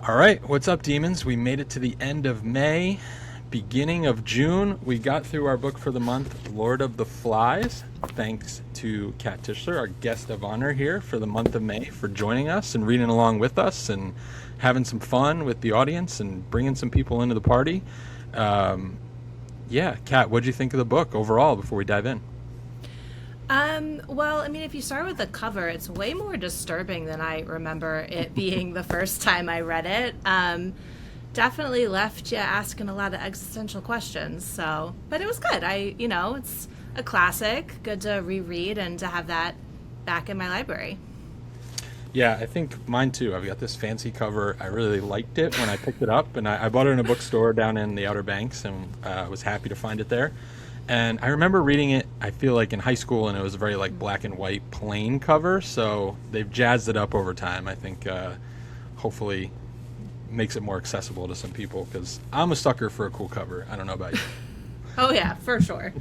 All right, what's up, demons? We made it to the end of May, beginning of June. We got through our book for the month, Lord of the Flies. Thanks to Kat Tischler, our guest of honor here for the month of May, for joining us and reading along with us and having some fun with the audience and bringing some people into the party. Yeah, Kat, what'd you think of the book overall before we dive in? Well, I mean, if you start with the cover, it's way more disturbing than I remember it being the first time I read it. Definitely left you asking a lot of existential questions. So, but it was good. It's a classic, good to reread and to have that back in my library. Yeah, I think mine too. I've got this fancy cover. I really liked it when I picked it up, and I bought it in a bookstore down in the Outer Banks, and was happy to find it there. And I remember reading it, I feel like in high school, and it was a very like black and white plain cover. So they've jazzed it up over time. I think hopefully makes it more accessible to some people because I'm a sucker for a cool cover. I don't know about you. Oh, yeah, for sure.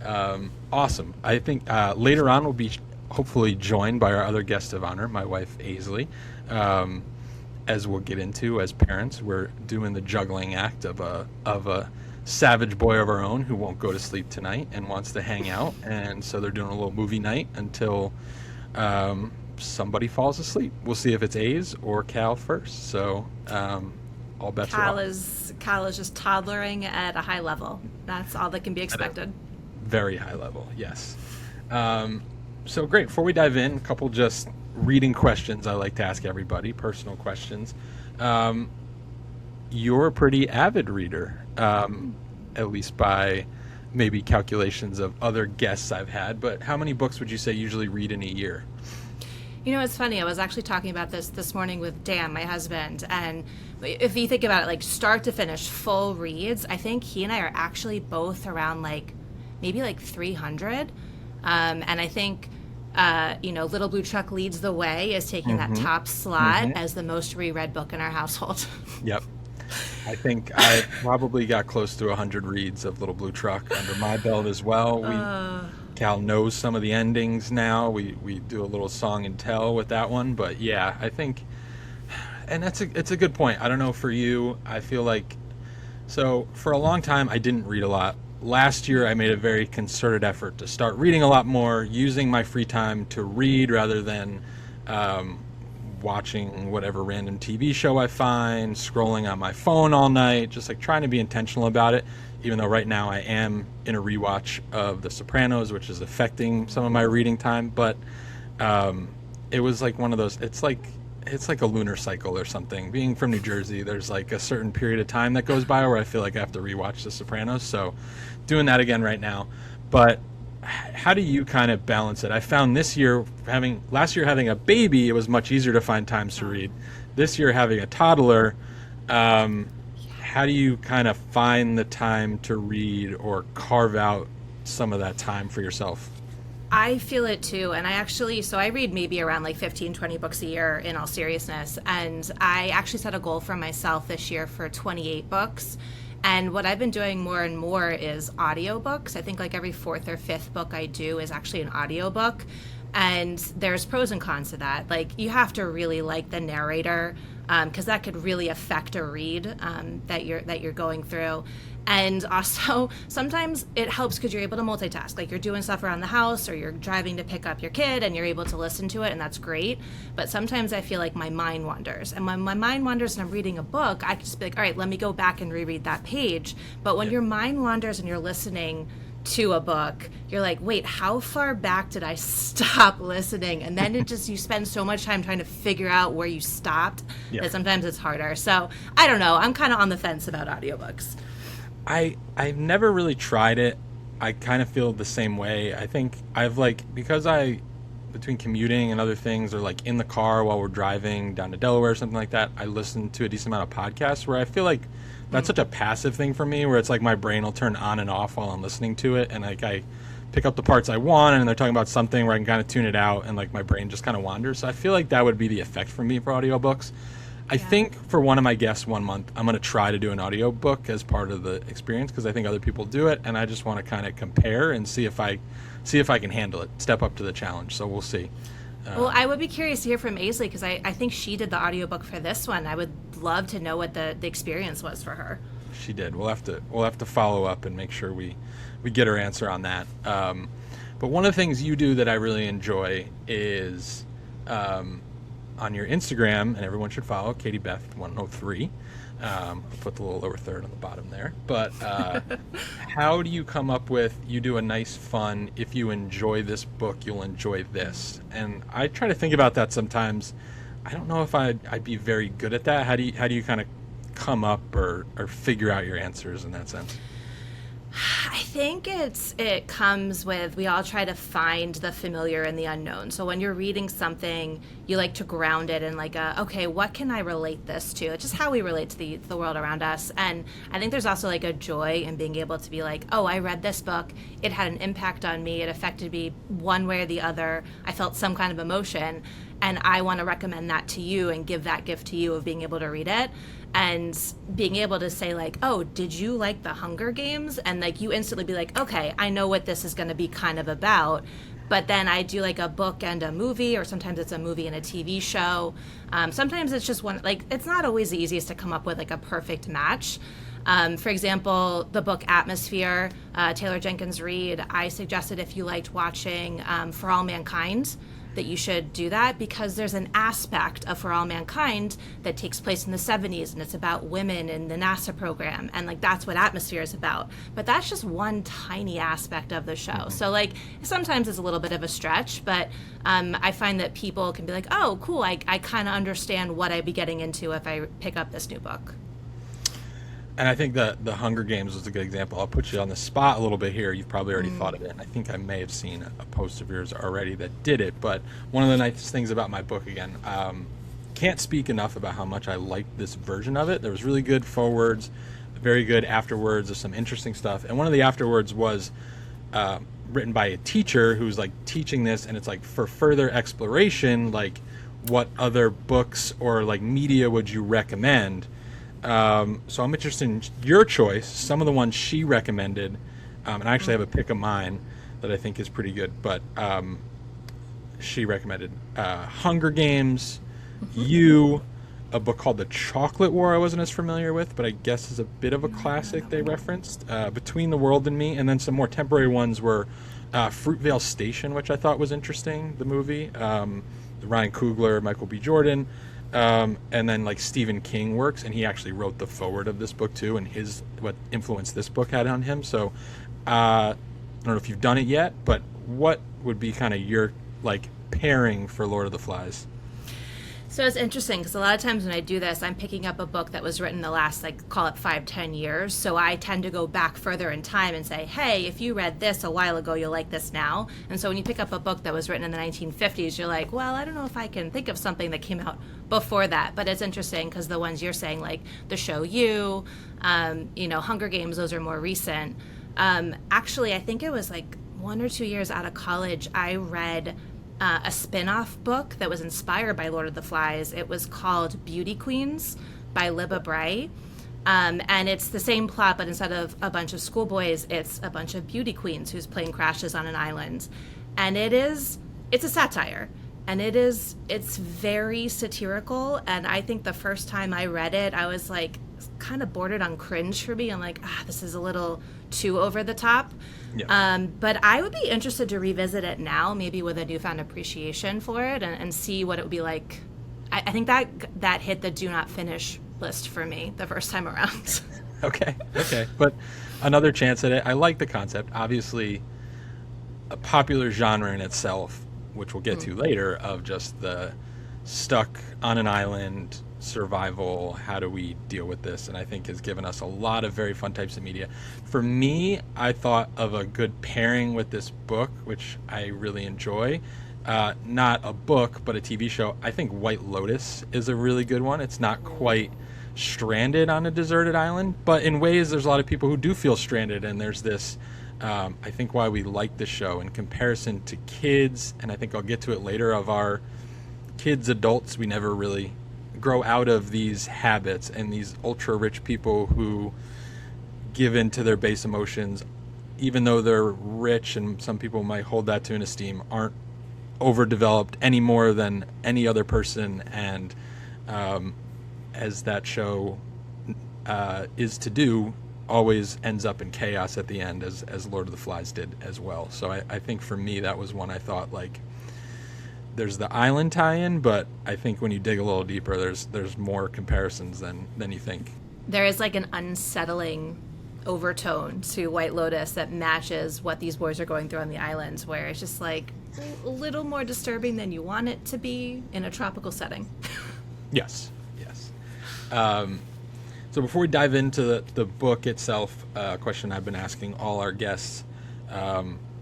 Awesome. I think later on we'll be hopefully joined by our other guest of honor, my wife Aisley. As we'll get into as parents, we're doing the juggling act of a savage boy of our own who won't go to sleep tonight and wants to hang out, and so they're doing a little movie night until somebody falls asleep. We'll see if it's A's or Cal first. So all bets are off. Cal is just toddlering at a high level. That's all that can be expected. Very high level, yes. So great. Before we dive in, a couple just reading questions I like to ask everybody, personal questions. You're a pretty avid reader, at least by maybe calculations of other guests I've had, but how many books would you say you usually read in a year? You know, it's funny. I was actually talking about this morning with Dan, my husband, and if you think about it, like start to finish, full reads, I think he and I are actually both around maybe 300. And I think, Little Blue Truck leads the way as taking that top slot as the most reread book in our household. Yep. I think I probably got close to 100 reads of Little Blue Truck under my belt as well. Cal knows some of the endings now. We do a little song and tell with that one, but yeah, I think, and it's a good point. I don't know for you. I feel like, so for a long time I didn't read a lot. Last year I made a very concerted effort to start reading a lot more, using my free time to read rather than watching whatever random TV show I find, scrolling on my phone all night, just like trying to be intentional about it, even though right now I am in a rewatch of The Sopranos, which is affecting some of my reading time. But it was like one of those, it's like a lunar cycle or something. Being from New Jersey, there's like a certain period of time that goes by where I feel like I have to rewatch The Sopranos. So doing that again right now. But how do you kind of balance it? I found last year having a baby, it was much easier to find times to read. This year having a toddler, how do you kind of find the time to read or carve out some of that time for yourself? I feel it too. And I read maybe around 15, 20 books a year in all seriousness. And I actually set a goal for myself this year for 28 books. And what I've been doing more and more is audiobooks. I think every fourth or fifth book I do is actually an audiobook. And there's pros and cons to that. You have to really like the narrator, because that could really affect a read that you're going through. And also, sometimes it helps because you're able to multitask. You're doing stuff around the house or you're driving to pick up your kid and you're able to listen to it, and that's great. But sometimes I feel like my mind wanders. And when my mind wanders and I'm reading a book, I can just be like, all right, let me go back and reread that page. But when your mind wanders and you're listening to a book, you're like, wait, how far back did I stop listening? And then you spend so much time trying to figure out where you stopped that sometimes it's harder. So I don't know. I'm kind of on the fence about audiobooks. I've never really tried it. I kind of feel the same way. I think because between commuting and other things, or in the car while we're driving down to Delaware or something like that, I listen to a decent amount of podcasts where I feel like that's such a passive thing for me, where it's my brain will turn on and off while I'm listening to it, and I pick up the parts I want, and they're talking about something where I can kind of tune it out, and my brain just kind of wanders. So I feel like that would be the effect for me for audiobooks. I think for one of my guests one month, I'm going to try to do an audiobook as part of the experience because I think other people do it, and I just want to kind of compare and see if I can handle it, step up to the challenge. So we'll see. Well, I would be curious to hear from Aisley because I think she did the audiobook for this one. I would love to know what the experience was for her. She did. We'll have to follow up and make sure we get her answer on that. But one of the things you do that I really enjoy is on your Instagram, and everyone should follow Katie Beth 103. I'll put the little lower third on the bottom there. But how do you come up with, you do a nice fun, if you enjoy this book, you'll enjoy this? And I try to think about that sometimes. I don't know if I'd be very good at that. How do you kind of come up or figure out your answers in that sense? I think it comes with, we all try to find the familiar and the unknown. So when you're reading something, you like to ground it in like okay, what can I relate this to? It's just how we relate to the world around us. And I think there's also like a joy in being able to be like, oh, I read this book. It had an impact on me. It affected me one way or the other. I felt some kind of emotion. And I want to recommend that to you and give that gift to you of being able to read it. And being able to say like, oh, did you like the Hunger Games? And like you instantly be like, okay, I know what this is going to be kind of about. But then I do like a book and a movie, or sometimes it's a movie and a TV show. Sometimes it's just one, like it's not always the easiest to come up with like a perfect match. For example, the book Atmosphere, Taylor Jenkins Reid, I suggested if you liked watching For All Mankind, that you should do that because there's an aspect of For All Mankind that takes place in the 70s, and it's about women in the NASA program, and like that's what Atmosphere is about. But that's just one tiny aspect of the show. Mm-hmm. So like sometimes it's a little bit of a stretch, but I find that people can be like, oh, cool, I kind of understand what I'd be getting into if I pick up this new book. And I think the Hunger Games was a good example. I'll put you on the spot a little bit here. You've probably already thought of it. And I think I may have seen a post of yours already that did it. But one of the nice things about my book, again, can't speak enough about how much I liked this version of it. There was really good forwards, very good afterwards. There's some interesting stuff. And one of the afterwards was written by a teacher who's like teaching this. And it's like, for further exploration, like what other books or like media would you recommend? So I'm interested in your choice, some of the ones she recommended, and I actually have a pick of mine that I think is pretty good, but she recommended Hunger Games, You, a book called The Chocolate War I wasn't as familiar with, but I guess is a bit of a classic they referenced, Between the World and Me, and then some more temporary ones were Fruitvale Station, which I thought was interesting, the movie, Ryan Coogler, Michael B. Jordan, and then like Stephen King works, and he actually wrote the foreword of this book too, and what influence this book had on him. So I don't know if you've done it yet, but what would be kind of your like pairing for Lord of the Flies? So it's interesting because a lot of times when I do this, I'm picking up a book that was written in the last, like, call it 5-10 years. So I tend to go back further in time and say, hey, if you read this a while ago, you'll like this now. And so when you pick up a book that was written in the 1950s, you're like, well, I don't know if I can think of something that came out before that. But it's interesting because the ones you're saying, like the show You, Hunger Games, those are more recent. Actually, I think it was like 1 or 2 years out of college, I read a spin-off book that was inspired by Lord of the Flies. It was called Beauty Queens by Libba Bray. And it's the same plot, but instead of a bunch of schoolboys, it's a bunch of beauty queens whose plane crashes on an island. And it's a satire. And it's very satirical. And I think the first time I read it, I was like, kind of bordered on cringe for me. I'm like, this is a little too over the top. Yeah. But I would be interested to revisit it now, maybe with a newfound appreciation for it, and see what it would be like. I think that hit the do not finish list for me the first time around. Okay. But another chance at it. I like the concept. Obviously, a popular genre in itself, which we'll get to later, of just the stuck on an island survival, how do we deal with this, and I think has given us a lot of very fun types of media. For me, I thought of a good pairing with this book, which I really enjoy, not a book but a TV show. I think White Lotus is a really good one. It's not quite stranded on a deserted island, but in ways there's a lot of people who do feel stranded, and there's this I think why we like the show in comparison to kids, and I think I'll get to it later, of our kids, adults, we never really grow out of these habits, and these ultra rich people who give in to their base emotions, even though they're rich, and some people might hold that to an esteem, aren't overdeveloped any more than any other person, and as that show is to do, always ends up in chaos at the end, as Lord of the Flies did as well. So I think for me that was one I thought, like, there's the island tie-in, but I think when you dig a little deeper, there's more comparisons than you think. There is like an unsettling overtone to White Lotus that matches what these boys are going through on the islands, where it's just like a little more disturbing than you want it to be in a tropical setting. Yes. So before we dive into the book itself, a question I've been asking all our guests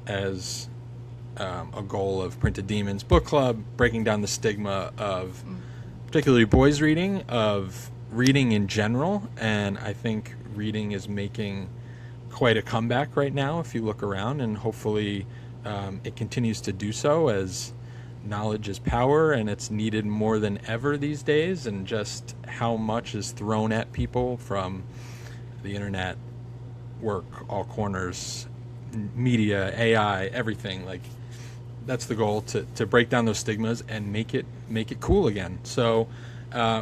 as a goal of Printed Demons Book Club, breaking down the stigma of particularly boys reading, of reading in general, and I think reading is making quite a comeback right now if you look around, and hopefully it continues to do so, as knowledge is power and it's needed more than ever these days, and just how much is thrown at people from the internet, work, all corners, media, AI, everything. Like, that's the goal, to break down those stigmas and make it cool again. So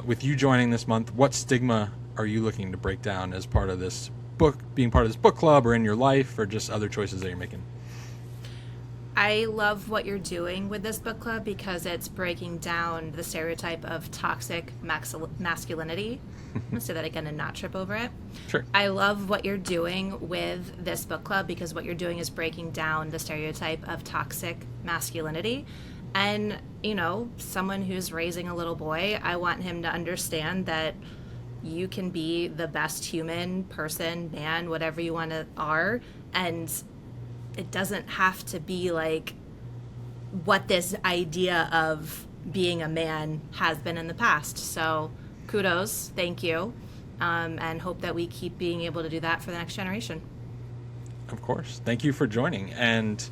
with you joining this month, what stigma are you looking to break down as part of this book, being part of this book club, or in your life, or just other choices that you're making? I love what you're doing with this book club because it's breaking down the stereotype of toxic masculinity. I'm going to say that again and not trip over it. Sure. I love what you're doing with this book club because what you're doing is breaking down the stereotype of toxic masculinity. And, you know, someone who's raising a little boy, I want him to understand that you can be the best human, person, man, whatever you want to are, and it doesn't have to be like what this idea of being a man has been in the past. So kudos, thank you, and hope that we keep being able to do that for the next generation. Of course. Thank you for joining. And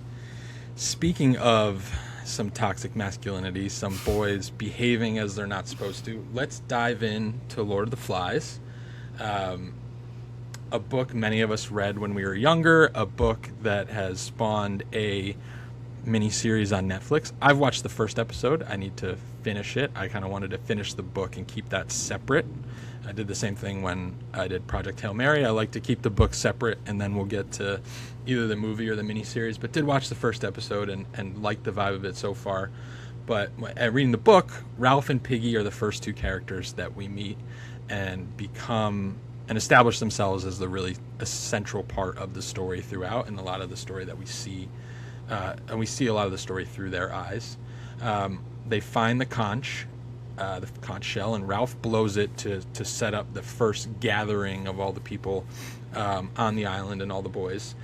speaking of some toxic masculinity, some boys behaving as they're not supposed to, let's dive into Lord of the Flies. A book many of us read when we were younger, a book that has spawned a mini-series on Netflix. I've watched the first episode. I need to finish it. I kind of wanted to finish the book and keep that separate. I did the same thing when I did Project Hail Mary. I like to keep the book separate, and then we'll get to either the movie or the mini-series, but did watch the first episode and like the vibe of it so far. But reading the book, Ralph and Piggy are the first two characters that we meet and become and establish themselves as the really essential part of the story throughout, and a lot of the story that we see, and we see a lot of the story through their eyes. They find the conch shell, and Ralph blows it to set up the first gathering of all the people on the island and all the boys.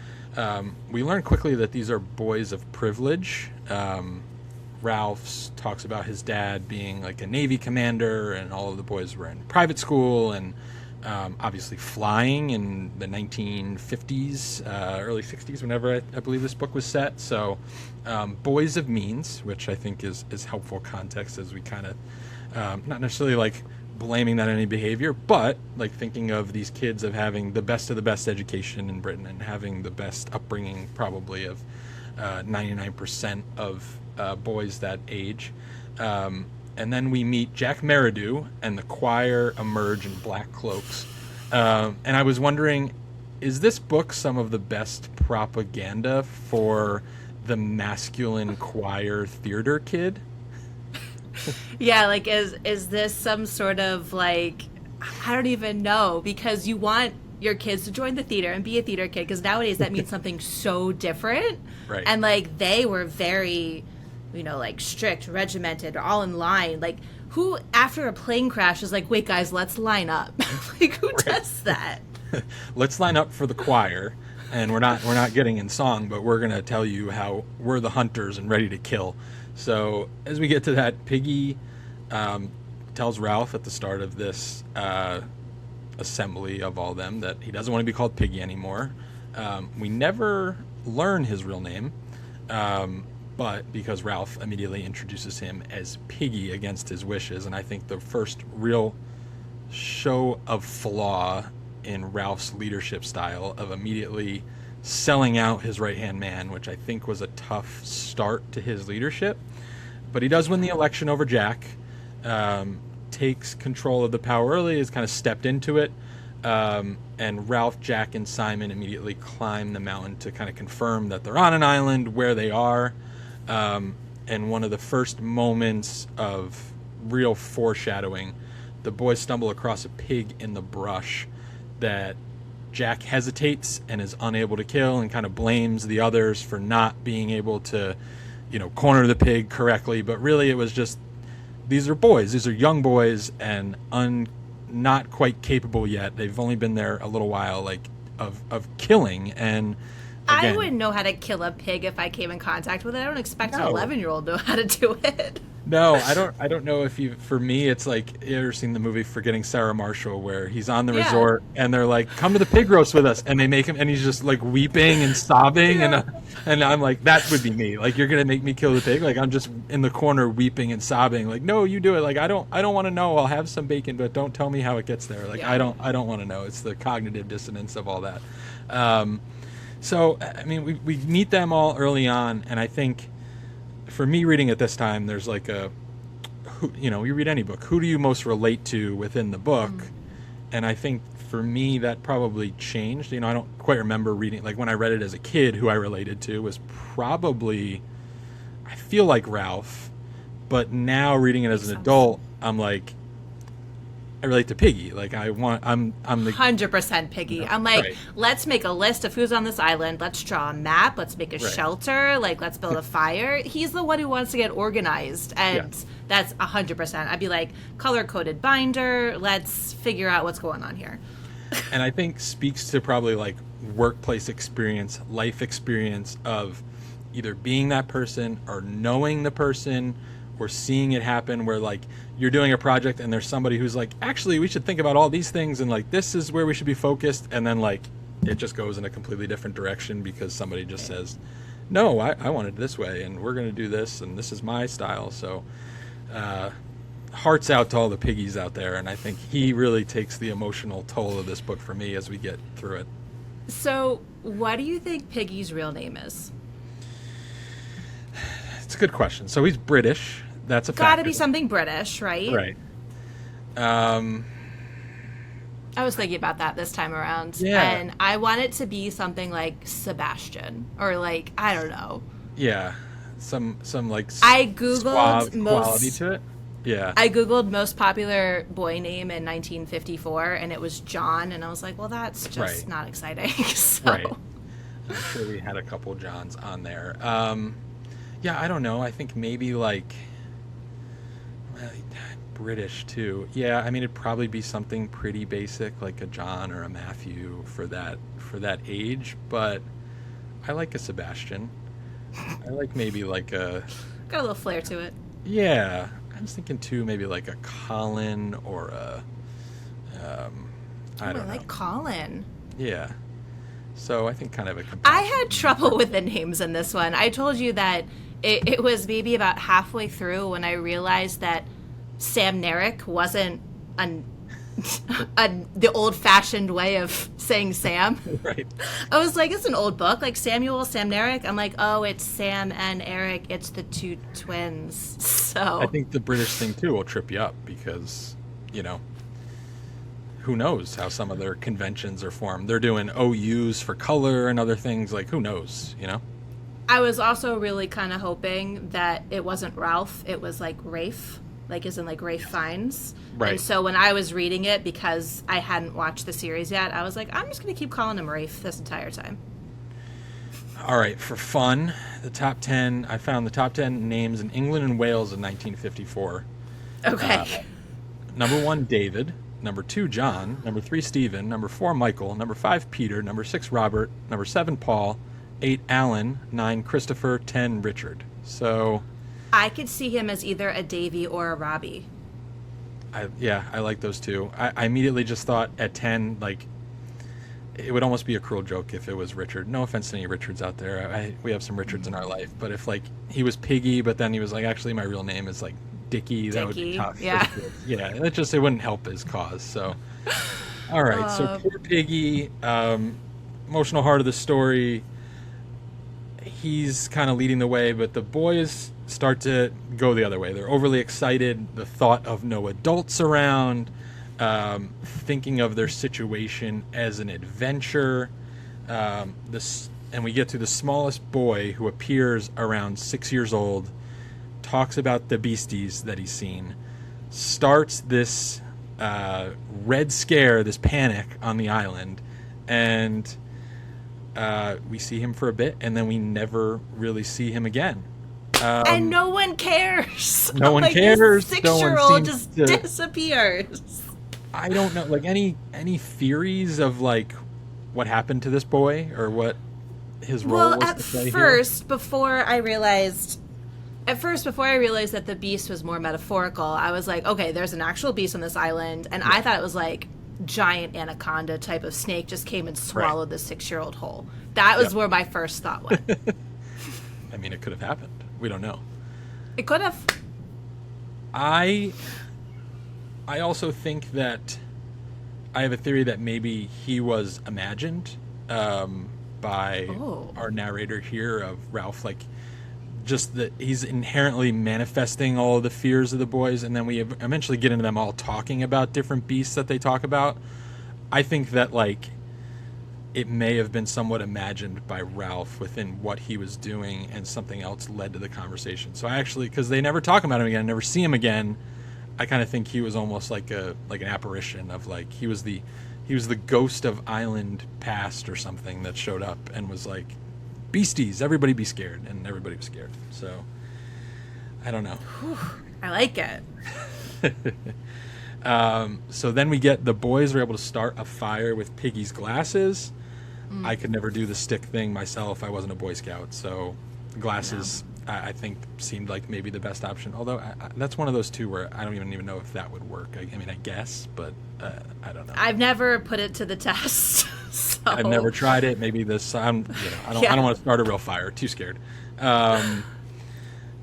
We learn quickly that these are boys of privilege. Ralph talks about his dad being like a Navy commander, and all of the boys were in private school, and obviously flying in the 1950s, early 60s, whenever I believe this book was set. So boys of means, which I think is helpful context as we kind of, not necessarily like blaming that on any behavior, but like thinking of these kids of having the best of the best education in Britain and having the best upbringing probably of 99% of boys that age. And then we meet Jack Meridew, and the choir emerge in black cloaks. And I was wondering, is this book some of the best propaganda for the masculine choir theater kid? Yeah, like is this some sort of like, I don't even know, because you want your kids to join the theater and be a theater kid, because nowadays that means something so different. Right. And like they were very, like strict, regimented, all in line. Like, who after a plane crash is like, wait guys, let's line up? Like, who does that? Let's line up for the choir, and we're not getting in song, but we're gonna tell you how we're the hunters and ready to kill. So as we get to that, Piggy tells Ralph at the start of this assembly of all them that he doesn't want to be called Piggy anymore. We never learn his real name, but because Ralph immediately introduces him as Piggy against his wishes, and I think the first real show of flaw in Ralph's leadership style of immediately selling out his right-hand man, which I think was a tough start to his leadership. But he does win the election over Jack, takes control of the power early, has kind of stepped into it, and Ralph, Jack, and Simon immediately climb the mountain to kind of confirm that they're on an island, where they are. And one of the first moments of real foreshadowing, the boys stumble across a pig in the brush that Jack hesitates and is unable to kill, and kind of blames the others for not being able to, corner the pig correctly. But really it was just, these are boys, these are young boys, and not quite capable yet. They've only been there a little while, of killing. And again, I wouldn't know how to kill a pig if I came in contact with it. I don't expect an No. 11-year-old to know how to do it. No, I don't know if for me, it's like, you ever seen the movie Forgetting Sarah Marshall, where he's on the resort and they're like, come to the pig roast with us. And they make him, and he's just like weeping and sobbing. And I'm like, that would be me. Like, you're going to make me kill the pig. Like, I'm just in the corner weeping and sobbing. Like, no, you do it. Like, I don't want to know. I'll have some bacon, but don't tell me how it gets there. Like, I don't want to know. It's the cognitive dissonance of all that. So, I mean, we meet them all early on. And I think, for me reading it this time, there's like you read any book, who do you most relate to within the book? And I think for me that probably changed. I don't quite remember reading, like when I read it as a kid, who I related to was probably, I feel like Ralph, but now reading it as an adult, I'm like, I relate to Piggy. Like I'm the 100% Piggy. I'm like, right. Let's make a list of who's on this island. Let's draw a map. Let's make a shelter. Like, let's build a fire. He's the one who wants to get organized. And that's 100%. I'd be like, color-coded binder. Let's figure out what's going on here. And I think speaks to probably like workplace experience, life experience of either being that person or knowing the person or seeing it happen, where like you're doing a project and there's somebody who's like, actually we should think about all these things and like this is where we should be focused, and then like it just goes in a completely different direction because somebody just says, no, I want it this way and we're going to do this and this is my style. So hearts out to all the piggies out there, and I think he really takes the emotional toll of this book for me as we get through it. So what do you think Piggy's real name is? It's a good question. So he's British. That's a Gotta factor. be something British, right? Right. I was thinking about that this time around. Yeah. And I want it to be something like Sebastian, or like, I don't know. Yeah. Some like I Googled suave most quality to it. Yeah. I Googled most popular boy name in 1954, and it was John, and I was like, well, that's just not exciting. So. Right. I'm sure we had a couple Johns on there. Yeah, I don't know. I think maybe like British too. Yeah, I mean it'd probably be something pretty basic like a John or a Matthew for that age, but I like a Sebastian. I like maybe like a Got a little flair to it. Yeah, I was thinking too maybe like a Colin or a I don't know. like Colin. Yeah. So I think kind of a I had trouble with the names in this one. I told you that it was maybe about halfway through when I realized that Sam Nerrick wasn't the old-fashioned way of saying Sam. Right. I was like, it's an old book, like Samuel, Sam Nerrick. I'm like, oh, it's Sam and Eric. It's the two twins. So I think the British thing too will trip you up because, who knows how some of their conventions are formed. They're doing OUs for color and other things, like who knows, I was also really kind of hoping that it wasn't Ralph. It was like Rafe, like as in like Rafe Fiennes. Right. And so when I was reading it, because I hadn't watched the series yet, I was like, I'm just going to keep calling him Rafe this entire time. All right, for fun, I found the top 10 names in England and Wales in 1954. Okay. Number 1, David. Number 2, John. Number 3, Stephen. Number 4, Michael. Number 5, Peter. Number 6, Robert. Number 7, Paul. 8, Alan. 9, Christopher. 10, Richard. So I could see him as either a Davy or a Robbie. I like those two. I immediately just thought at 10, like, it would almost be a cruel joke if it was Richard. No offense to any Richards out there. We have some Richards in our life. But if, like, he was Piggy, but then he was like, actually, my real name is, like, Dickie, that would be tough. Yeah. Yeah, it wouldn't help his cause. So, all right. So poor Piggy, emotional heart of the story. He's kind of leading the way, but the boys start to go the other way. They're overly excited. The thought of no adults around, thinking of their situation as an adventure. And we get to the smallest boy, who appears around 6 years old, talks about the beasties that he's seen, starts this red scare, this panic on the island, and we see him for a bit, and then we never really see him again. And no one cares. No one like, cares. This No one 6-year-old seems just to- disappears. I don't know, like any theories of like what happened to this boy or what his role was Well, to play before I realized that the beast was more metaphorical, I was like, okay, there's an actual beast on this island, and I thought it was like giant anaconda type of snake just came and swallowed the 6-year-old whole. That was where my first thought went. I mean, it could have happened. We don't know. It could have. I also think that I have a theory that maybe he was imagined by our narrator here of Ralph, like just that he's inherently manifesting all of the fears of the boys, and then we eventually get into them all talking about different beasts that they talk about. I think that like it may have been somewhat imagined by Ralph within what he was doing, and something else led to the conversation. So I actually, because they never talk about him again, never see him again, I kind of think he was almost like an apparition of like he was the ghost of island past or something that showed up and was like, beasties, everybody be scared, and everybody was scared. So I don't know. Whew, I like it. So then we get the boys are able to start a fire with Piggy's glasses. I could never do the stick thing myself. I wasn't a Boy Scout, so glasses I think seemed like maybe the best option. Although that's one of those two where I don't even know if that would work. I mean, I guess, but I don't know. I've never put it to the test. So. I've never tried it. Maybe this. I don't want to start a real fire. Too scared.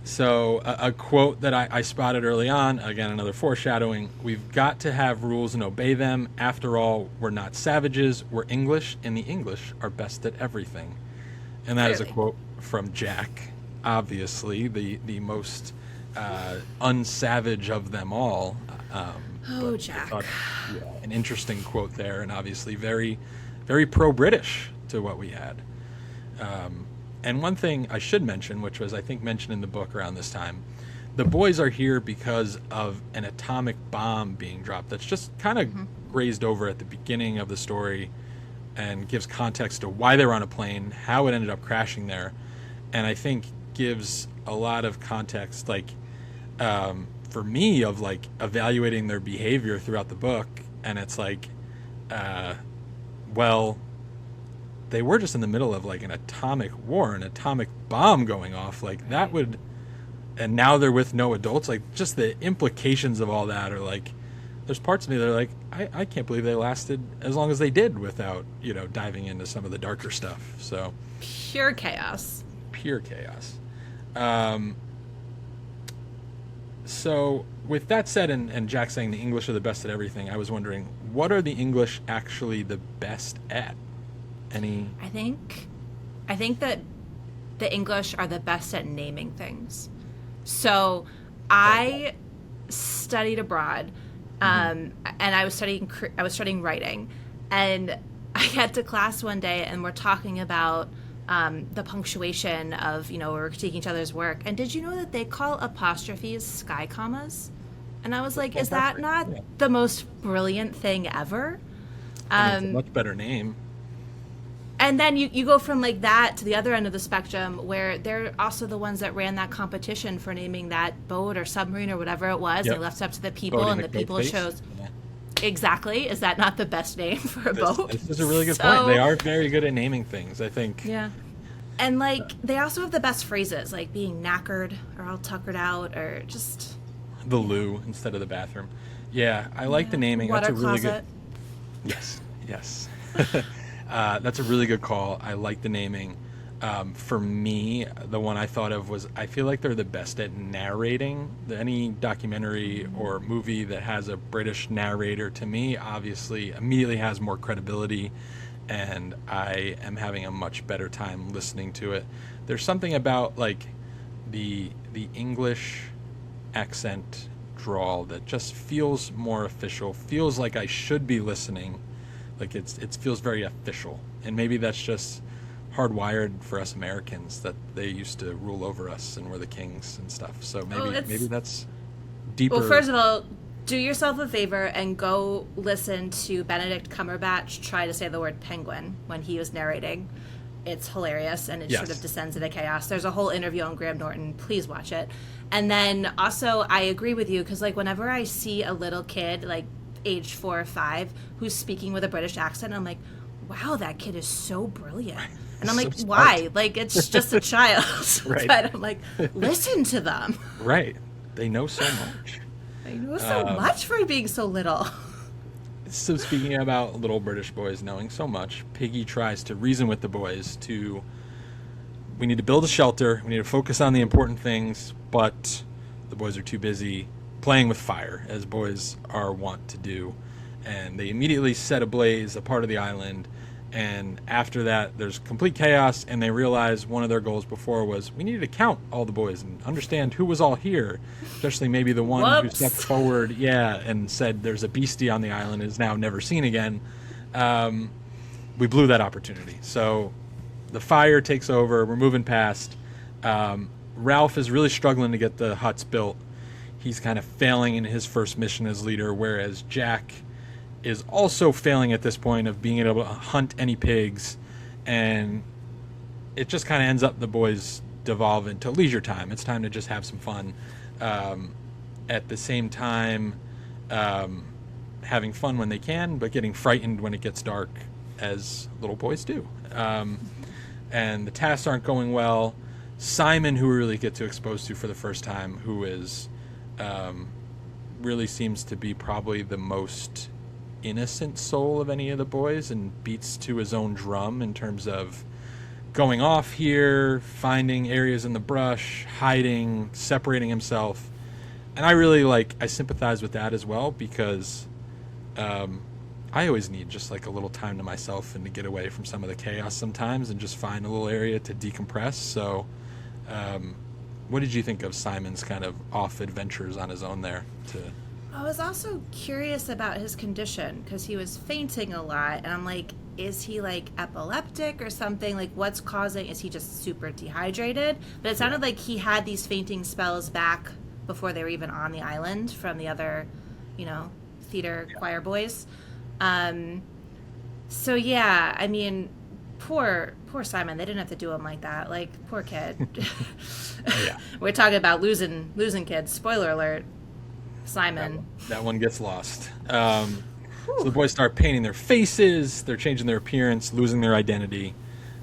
So a quote that I spotted early on, again, another foreshadowing, we've got to have rules and obey them. After all, we're not savages, we're English, and the English are best at everything. And that is a quote from Jack, obviously, the most unsavage of them all. Jack. I thought, an interesting quote there, and obviously very, very pro-British to what we had. And one thing I should mention, which was I think mentioned in the book around this time, the boys are here because of an atomic bomb being dropped that's just kind of grazed over at the beginning of the story and gives context to why they were on a plane, how it ended up crashing there, and I think gives a lot of context, like for me, of like evaluating their behavior throughout the book. And it's like, well, they were just in the middle of like an atomic war, an atomic bomb going off, like that would, and now they're with no adults, like just the implications of all that are like, there's parts of me that are like, I can't believe they lasted as long as they did without, diving into some of the darker stuff. So pure chaos. So with that said, and Jack saying the English are the best at everything, I was wondering, what are the English actually the best at? I think that the English are the best at naming things. So I studied abroad, and I was studying writing, and I got to class one day and we're talking about the punctuation of, we're critiquing each other's work. And did you know that they call apostrophes sky commas? And I was like, is that not the most brilliant thing ever? It's a much better name. And then you go from like that to the other end of the spectrum, where they're also the ones that ran that competition for naming that boat or submarine or whatever it was. Yep. They left it up to the people, Boating and the people chose. Yeah. Exactly. Is that not the best name for a boat? This is a really good point. They are very good at naming things, I think. Yeah. And like they also have the best phrases, like being knackered or all tuckered out, or just the loo instead of the bathroom. Yeah, I like the naming. Water That's a really closet. good. Yes. That's a really good call. I like the naming. For me, the one I thought of was, I feel like they're the best at narrating. Any documentary or movie that has a British narrator, to me, obviously, immediately has more credibility, and I am having a much better time listening to it. There's something about, like, the English accent drawl that just feels more official, feels like I should be listening, like it feels very official. And maybe that's just hardwired for us Americans, that they used to rule over us and we're the kings and stuff. So maybe that's deeper. Well, first of all, do yourself a favor and go listen to Benedict Cumberbatch try to say the word penguin when he was narrating. It's hilarious, and it Yes. sort of descends into chaos. There's a whole interview on Graham Norton. Please watch it. And then also, I agree with you, because like whenever I see a little kid, like age 4 or 5, who's speaking with a British accent, I'm like, wow, that kid is so brilliant. And I'm So like, smart. why? Like, it's just a child. Right. But I'm like, listen to them. Right. They know so much. I know so much for being so little. So speaking about little British boys knowing so much, Piggy tries to reason with the boys we need to build a shelter, we need to focus on the important things, but the boys are too busy playing with fire, as boys are wont to do. And they immediately set ablaze a part of the island, and after that there's complete chaos, and they realize one of their goals before was we needed to count all the boys and understand who was all here, especially maybe the one who Whoops. stepped forward and said there's a beastie on the island, is now never seen again. We blew that opportunity. So the fire takes over, we're moving past. Ralph is really struggling to get the huts built. He's kind of failing in his first mission as leader, whereas Jack is also failing at this point of being able to hunt any pigs, and it just kind of ends up the boys devolve into leisure time. It's time to just have some fun. At the same time, having fun when they can, but getting frightened when it gets dark, as little boys do. And the tasks aren't going well. Simon, who we really get to expose to for the first time, who is really seems to be probably the most innocent soul of any of the boys, and beats to his own drum in terms of going off here, finding areas in the brush, hiding, separating himself. And I sympathize with that as well, because I always need just like a little time to myself and to get away from some of the chaos sometimes and just find a little area to decompress. So what did you think of Simon's kind of off adventures on his own there? I was also curious about his condition, because he was fainting a lot, and I'm like, is he like epileptic or something? Like, what's causing? Is he just super dehydrated? But it sounded like he had these fainting spells back before they were even on the island from the other, theater choir boys. So yeah, I mean, poor Simon. They didn't have to do him like that. Like, poor kid. Yeah. We're talking about losing kids. Spoiler alert. Simon. That one gets lost. So the boys start painting their faces, they're changing their appearance, losing their identity.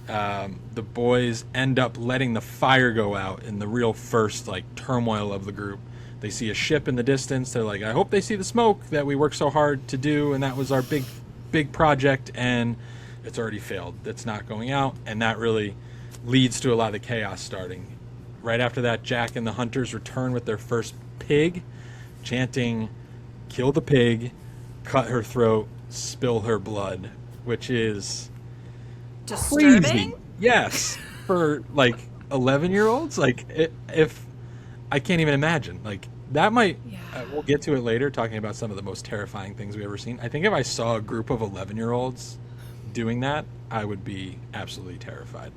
The boys end up letting the fire go out in the real first turmoil of the group. They see a ship in the distance. They're like, I hope they see the smoke that we worked so hard to do, and that was our big project, and it's already failed. It's not going out, and that really leads to a lot of the chaos starting. Right after that, Jack and the hunters return with their first pig, chanting, kill the pig, cut her throat, spill her blood, which is Disturbing? crazy. Yes, for 11-year-olds, if I can't even imagine. That might. Yeah. We'll get to it later, talking about some of the most terrifying things we've ever seen. I think if I saw a group of 11-year-olds doing that, I would be absolutely terrified.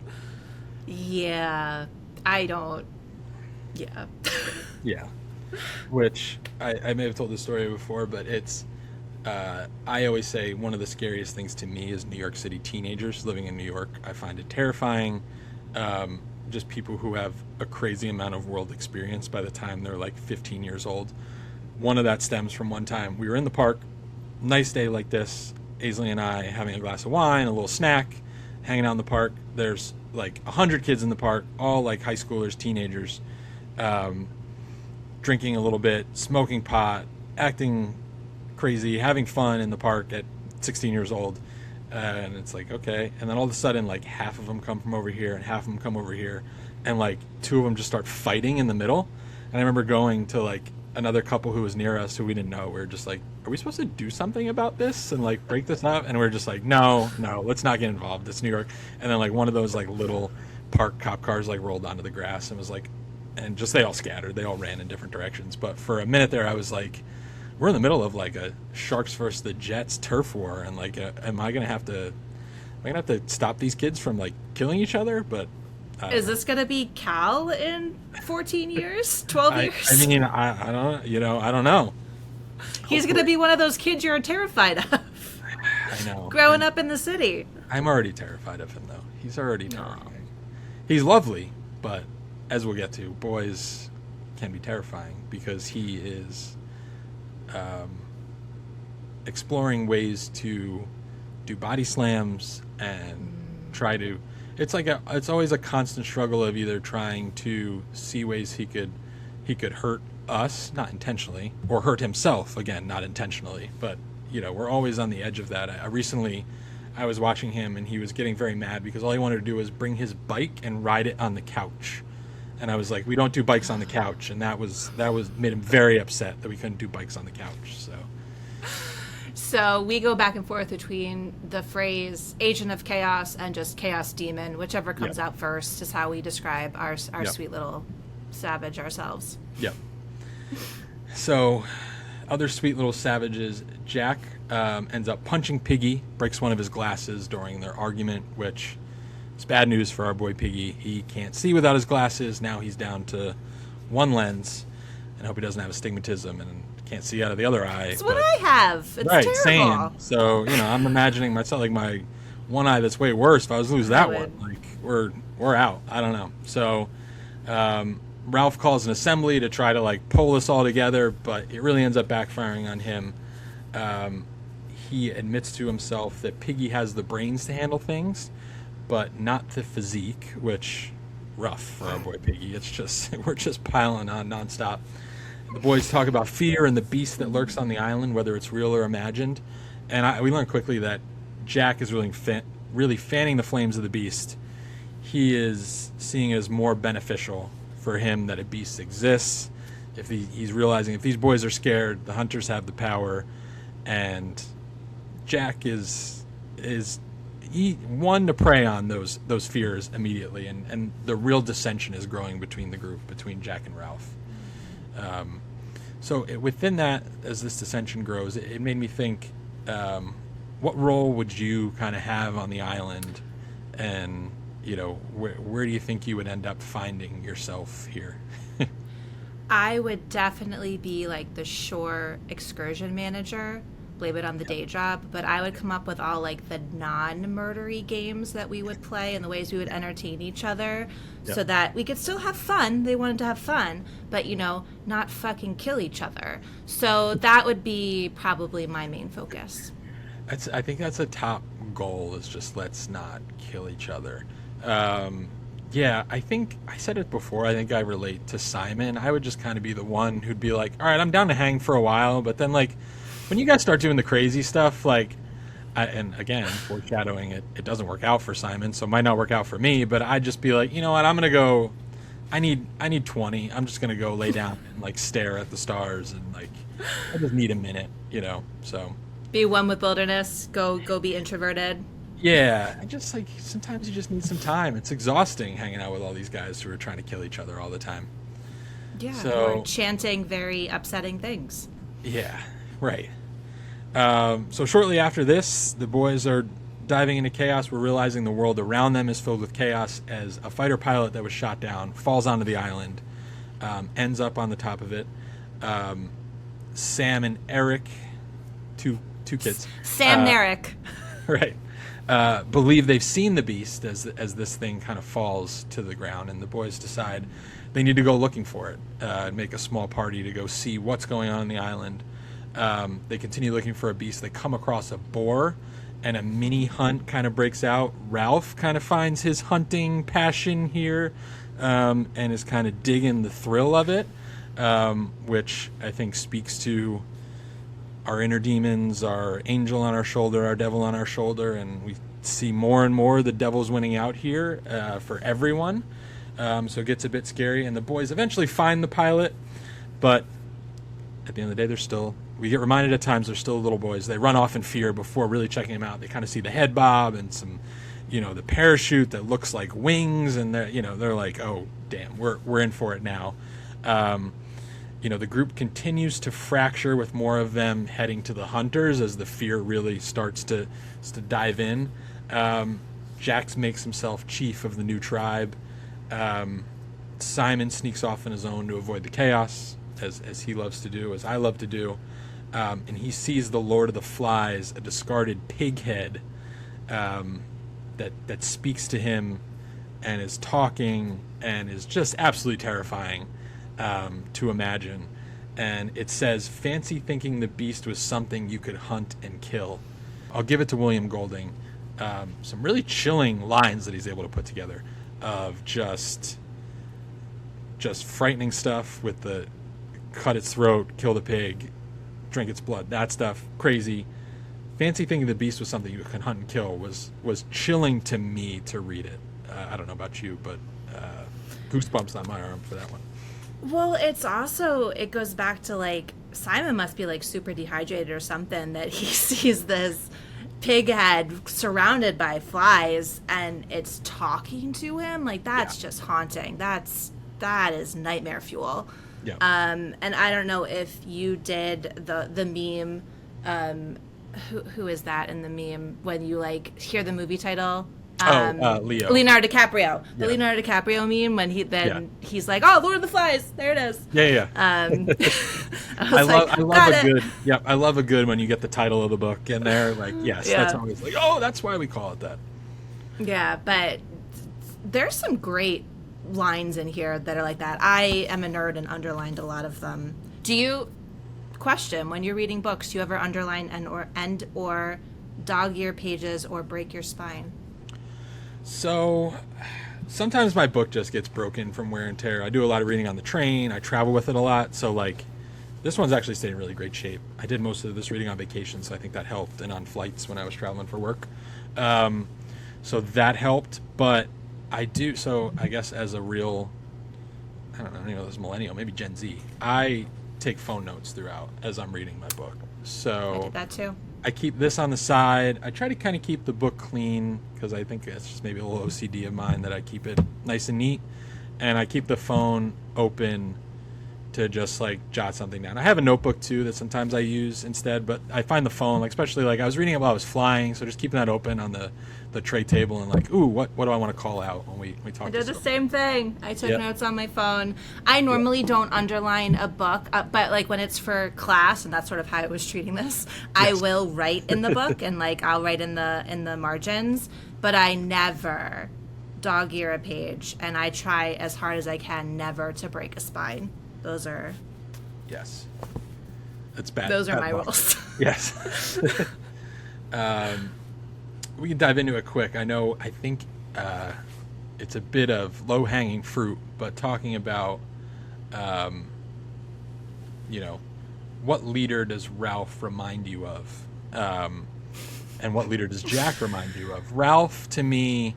Yeah, I don't. Yeah. Yeah. Which I may have told this story before, but it's I always say one of the scariest things to me is New York City teenagers living in New York. I find it terrifying. Just people who have a crazy amount of world experience by the time they're 15 years old. One of that stems from one time we were in the park, nice day like this, Aisley and I having a glass of wine, a little snack, hanging out in the park. There's 100 kids in the park, all high schoolers, teenagers, drinking a little bit, smoking pot, acting crazy, having fun in the park at 16 years old. And it's okay. And then all of a sudden, half of them come from over here and half of them come over here. And two of them just start fighting in the middle. And I remember going to another couple who was near us who we didn't know. We were just are we supposed to do something about this and break this up? And we are just no, let's not get involved. It's New York. And then one of those little park cop cars rolled onto the grass and was and just they all scattered. They all ran in different directions. But for a minute there, I was like, we're in the middle of like a Sharks versus the Jets turf war, and like, am I gonna have to stop these kids from like killing each other? But is this gonna be Cal in 14 years, 12 years? I mean, I don't, I don't know. He's gonna be one of those kids you're terrified of. I know. Growing up in the city. I'm already terrified of him, though. He's already terrifying. He's lovely, but as we'll get to, boys can be terrifying because he is exploring ways to do body slams and try to. It's always a constant struggle of either trying to see ways he could hurt us, not intentionally, or hurt himself, again, not intentionally, but we're always on the edge of that. Recently I was watching him and he was getting very mad because all he wanted to do was bring his bike and ride it on the couch. And I was like, we don't do bikes on the couch, and that made him very upset that we couldn't do bikes on the couch. So we go back and forth between the phrase Agent of Chaos and just Chaos Demon, whichever comes out first is how we describe our sweet little savage ourselves. Yep. So, other sweet little savages, Jack ends up punching Piggy, breaks one of his glasses during their argument, which is bad news for our boy Piggy. He can't see without his glasses. Now he's down to one lens, and I hope he doesn't have astigmatism and can't see out of the other eye. It's what I have. It's right, terrible. Same. So, I'm imagining myself like my one eye that's way worse. If I was to lose that one, like we're out. I don't know. So, Ralph calls an assembly to try to like pull this all together, but it really ends up backfiring on him. He admits to himself that Piggy has the brains to handle things, but not the physique, which rough for our boy Piggy. It's just we're just piling on nonstop. The boys talk about fear and the beast that lurks on the island, whether it's real or imagined. And we learn quickly that Jack is really fanning the flames of the beast. He is seeing it as more beneficial for him that a beast exists. He's realizing if these boys are scared, the hunters have the power, and Jack is one to prey on those fears immediately, and the real dissension is growing between the group, between Jack and Ralph. So within that, as this dissension grows, it made me think, what role would you kind of have on the island, and where do you think you would end up finding yourself here? I would definitely be like the shore excursion manager, blame it on the day job, but I would come up with all like the non-murdery games that we would play and the ways we would entertain each other so that we could still have fun. They wanted to have fun, but not fucking kill each other. So that would be probably my main focus. I think that's a top goal, is just let's not kill each other. Yeah, I think I said it before. I think I relate to Simon. I would just kind of be the one who'd be like, all right, I'm down to hang for a while. But then, like, when you guys start doing the crazy stuff, like, and again, foreshadowing it doesn't work out for Simon, so it might not work out for me. But I'd just be like, you know what, I'm going to go. I need 20. I'm just going to go lay down and, like, stare at the stars. And, like, I just need a minute, so. Be one with wilderness. Go be introverted. Yeah, I just like sometimes you just need some time. It's exhausting hanging out with all these guys who are trying to kill each other all the time. Yeah, so, or chanting very upsetting things. Yeah, right. So shortly after this, the boys are diving into chaos. We're realizing the world around them is filled with chaos as a fighter pilot that was shot down falls onto the island, ends up on the top of it. Sam and Eric, two kids. Sam and Eric. Right. Believe they've seen the beast as this thing kind of falls to the ground, and the boys decide they need to go looking for it, and make a small party to go see what's going on the island. They continue looking for a beast. They come across a boar, and a mini hunt kind of breaks out. Ralph kind of finds his hunting passion here, and is kind of digging the thrill of it, which I think speaks to our inner demons, our angel on our shoulder, our devil on our shoulder, and we see more and more the devil's winning out here for everyone. So it gets a bit scary, and the boys eventually find the pilot, but at the end of the day, we get reminded at times they're still little boys. They run off in fear before really checking him out. They kind of see the head bob and some, the parachute that looks like wings, and they're like, oh, damn, we're in for it now. The group continues to fracture with more of them heading to the hunters as the fear really starts to dive in. Jax makes himself chief of the new tribe. Simon sneaks off on his own to avoid the chaos, as he loves to do, as I love to do. And he sees the Lord of the Flies, a discarded pig head that speaks to him and is talking and is just absolutely terrifying to imagine. And it says, fancy thinking the beast was something you could hunt and kill. I'll give it to William Golding. Some really chilling lines that he's able to put together of just frightening stuff with the cut its throat, kill the pig, drink its blood, that stuff, crazy. Fancy thinking the beast was something you can hunt and kill was chilling to me to read it. I don't know about you, but goosebumps on my arm for that one. Well, it goes back to like Simon must be like super dehydrated or something that he sees this pig head surrounded by flies and it's talking to him. Like that's just haunting. That is nightmare fuel. Yeah. And I don't know if you did the meme. Who is that in the meme when you like hear the movie title? Leo. Leonardo DiCaprio. The Leonardo DiCaprio meme when he's like, "Oh, Lord of the Flies, there it is." Yeah. I love a good when you get the title of the book in there. Like, yes, that's always like, oh, that's why we call it that. Yeah, but there's some great lines in here that are like that. I am a nerd and underlined a lot of them. Question, when you're reading books, do you ever underline and or dog ear pages or break your spine? So sometimes my book just gets broken from wear and tear. I do a lot of reading on the train. I travel with it a lot. So like this one's actually stayed in really great shape. I did most of this reading on vacation, so I think that helped, and on flights when I was traveling for work. So that helped, but I guess as a real, I don't know, this millennial, maybe Gen Z, I take phone notes throughout as I'm reading my book. So I did that too. I keep this on the side. I try to kind of keep the book clean because I think it's just maybe a little OCD of mine that I keep it nice and neat. And I keep the phone open to just like jot something down. I have a notebook too that sometimes I use instead, but I find the phone, like especially like I was reading it while I was flying, so just keeping that open on the tray table and like, ooh, what do I want to call out when we talk? I did the same thing. I took notes on my phone. I normally don't underline a book, but like when it's for class, and that's sort of how I was treating this, I will write in the book and like I'll write in the margins, but I never dog ear a page, and I try as hard as I can never to break a spine. Those are... Yes. That's bad. Those are my rules. Yes. We can dive into it quick. I think it's a bit of low-hanging fruit, but talking about, what leader does Ralph remind you of? And what leader does Jack remind you of? Ralph, to me...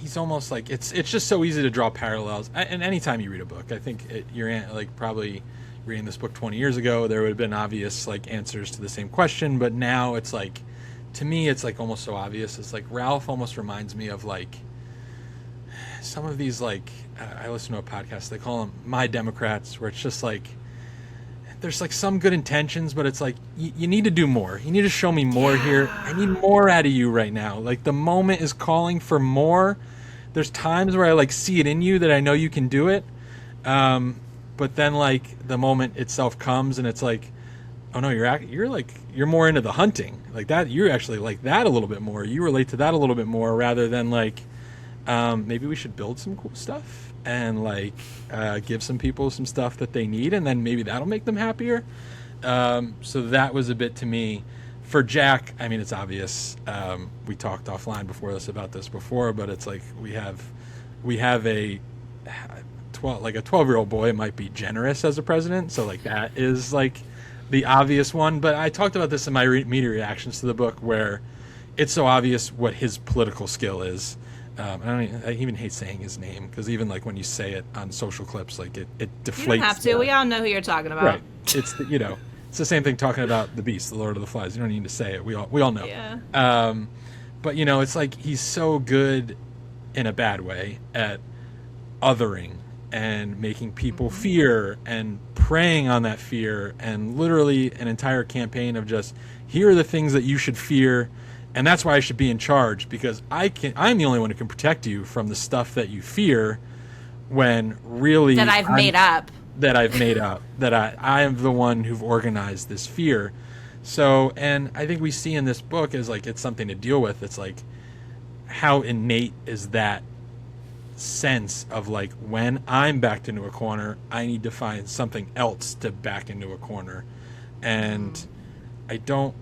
he's almost like it's just so easy to draw parallels. And anytime you read a book, I think you're like probably reading this book 20 years ago, there would have been obvious like answers to the same question, but now it's like, to me, it's like almost so obvious. It's like Ralph almost reminds me of like some of these like I listen to a podcast, they call them My Democrats, where it's just like there's like some good intentions, but it's like you need to do more. You need to show me more here. I need more out of you right now. Like the moment is calling for more. There's times where I like see it in you that I know you can do it, but then like the moment itself comes and it's like, oh no, you're more into the hunting like that. You actually like that a little bit more. You relate to that a little bit more rather than like maybe we should build some cool stuff and like give some people some stuff that they need, and then maybe that'll make them happier. So that was a bit to me. For Jack, I mean, it's obvious. We talked offline before this about this before, but it's like we have a 12-year-old boy might be generous as a president, so like that is like the obvious one. But I talked about this in my media reactions to the book, where it's so obvious what his political skill is. I even hate saying his name because even like when you say it on social clips, like it deflates. You don't have to. We all know who you're talking about. Right. It's it's the same thing talking about the Beast, the Lord of the Flies. You don't need to say it. We all know. Yeah. But it's like he's so good in a bad way at othering and making people fear and preying on that fear, and literally an entire campaign of just, here are the things that you should fear, and that's why I should be in charge, because I'm the only one who can protect you from the stuff that you fear, when really that I've made up. That I am the one who've organized this fear. So, and I think we see in this book as like, it's something to deal with. It's like, how innate is that sense of like, when I'm backed into a corner, I need to find something else to back into a corner. And I don't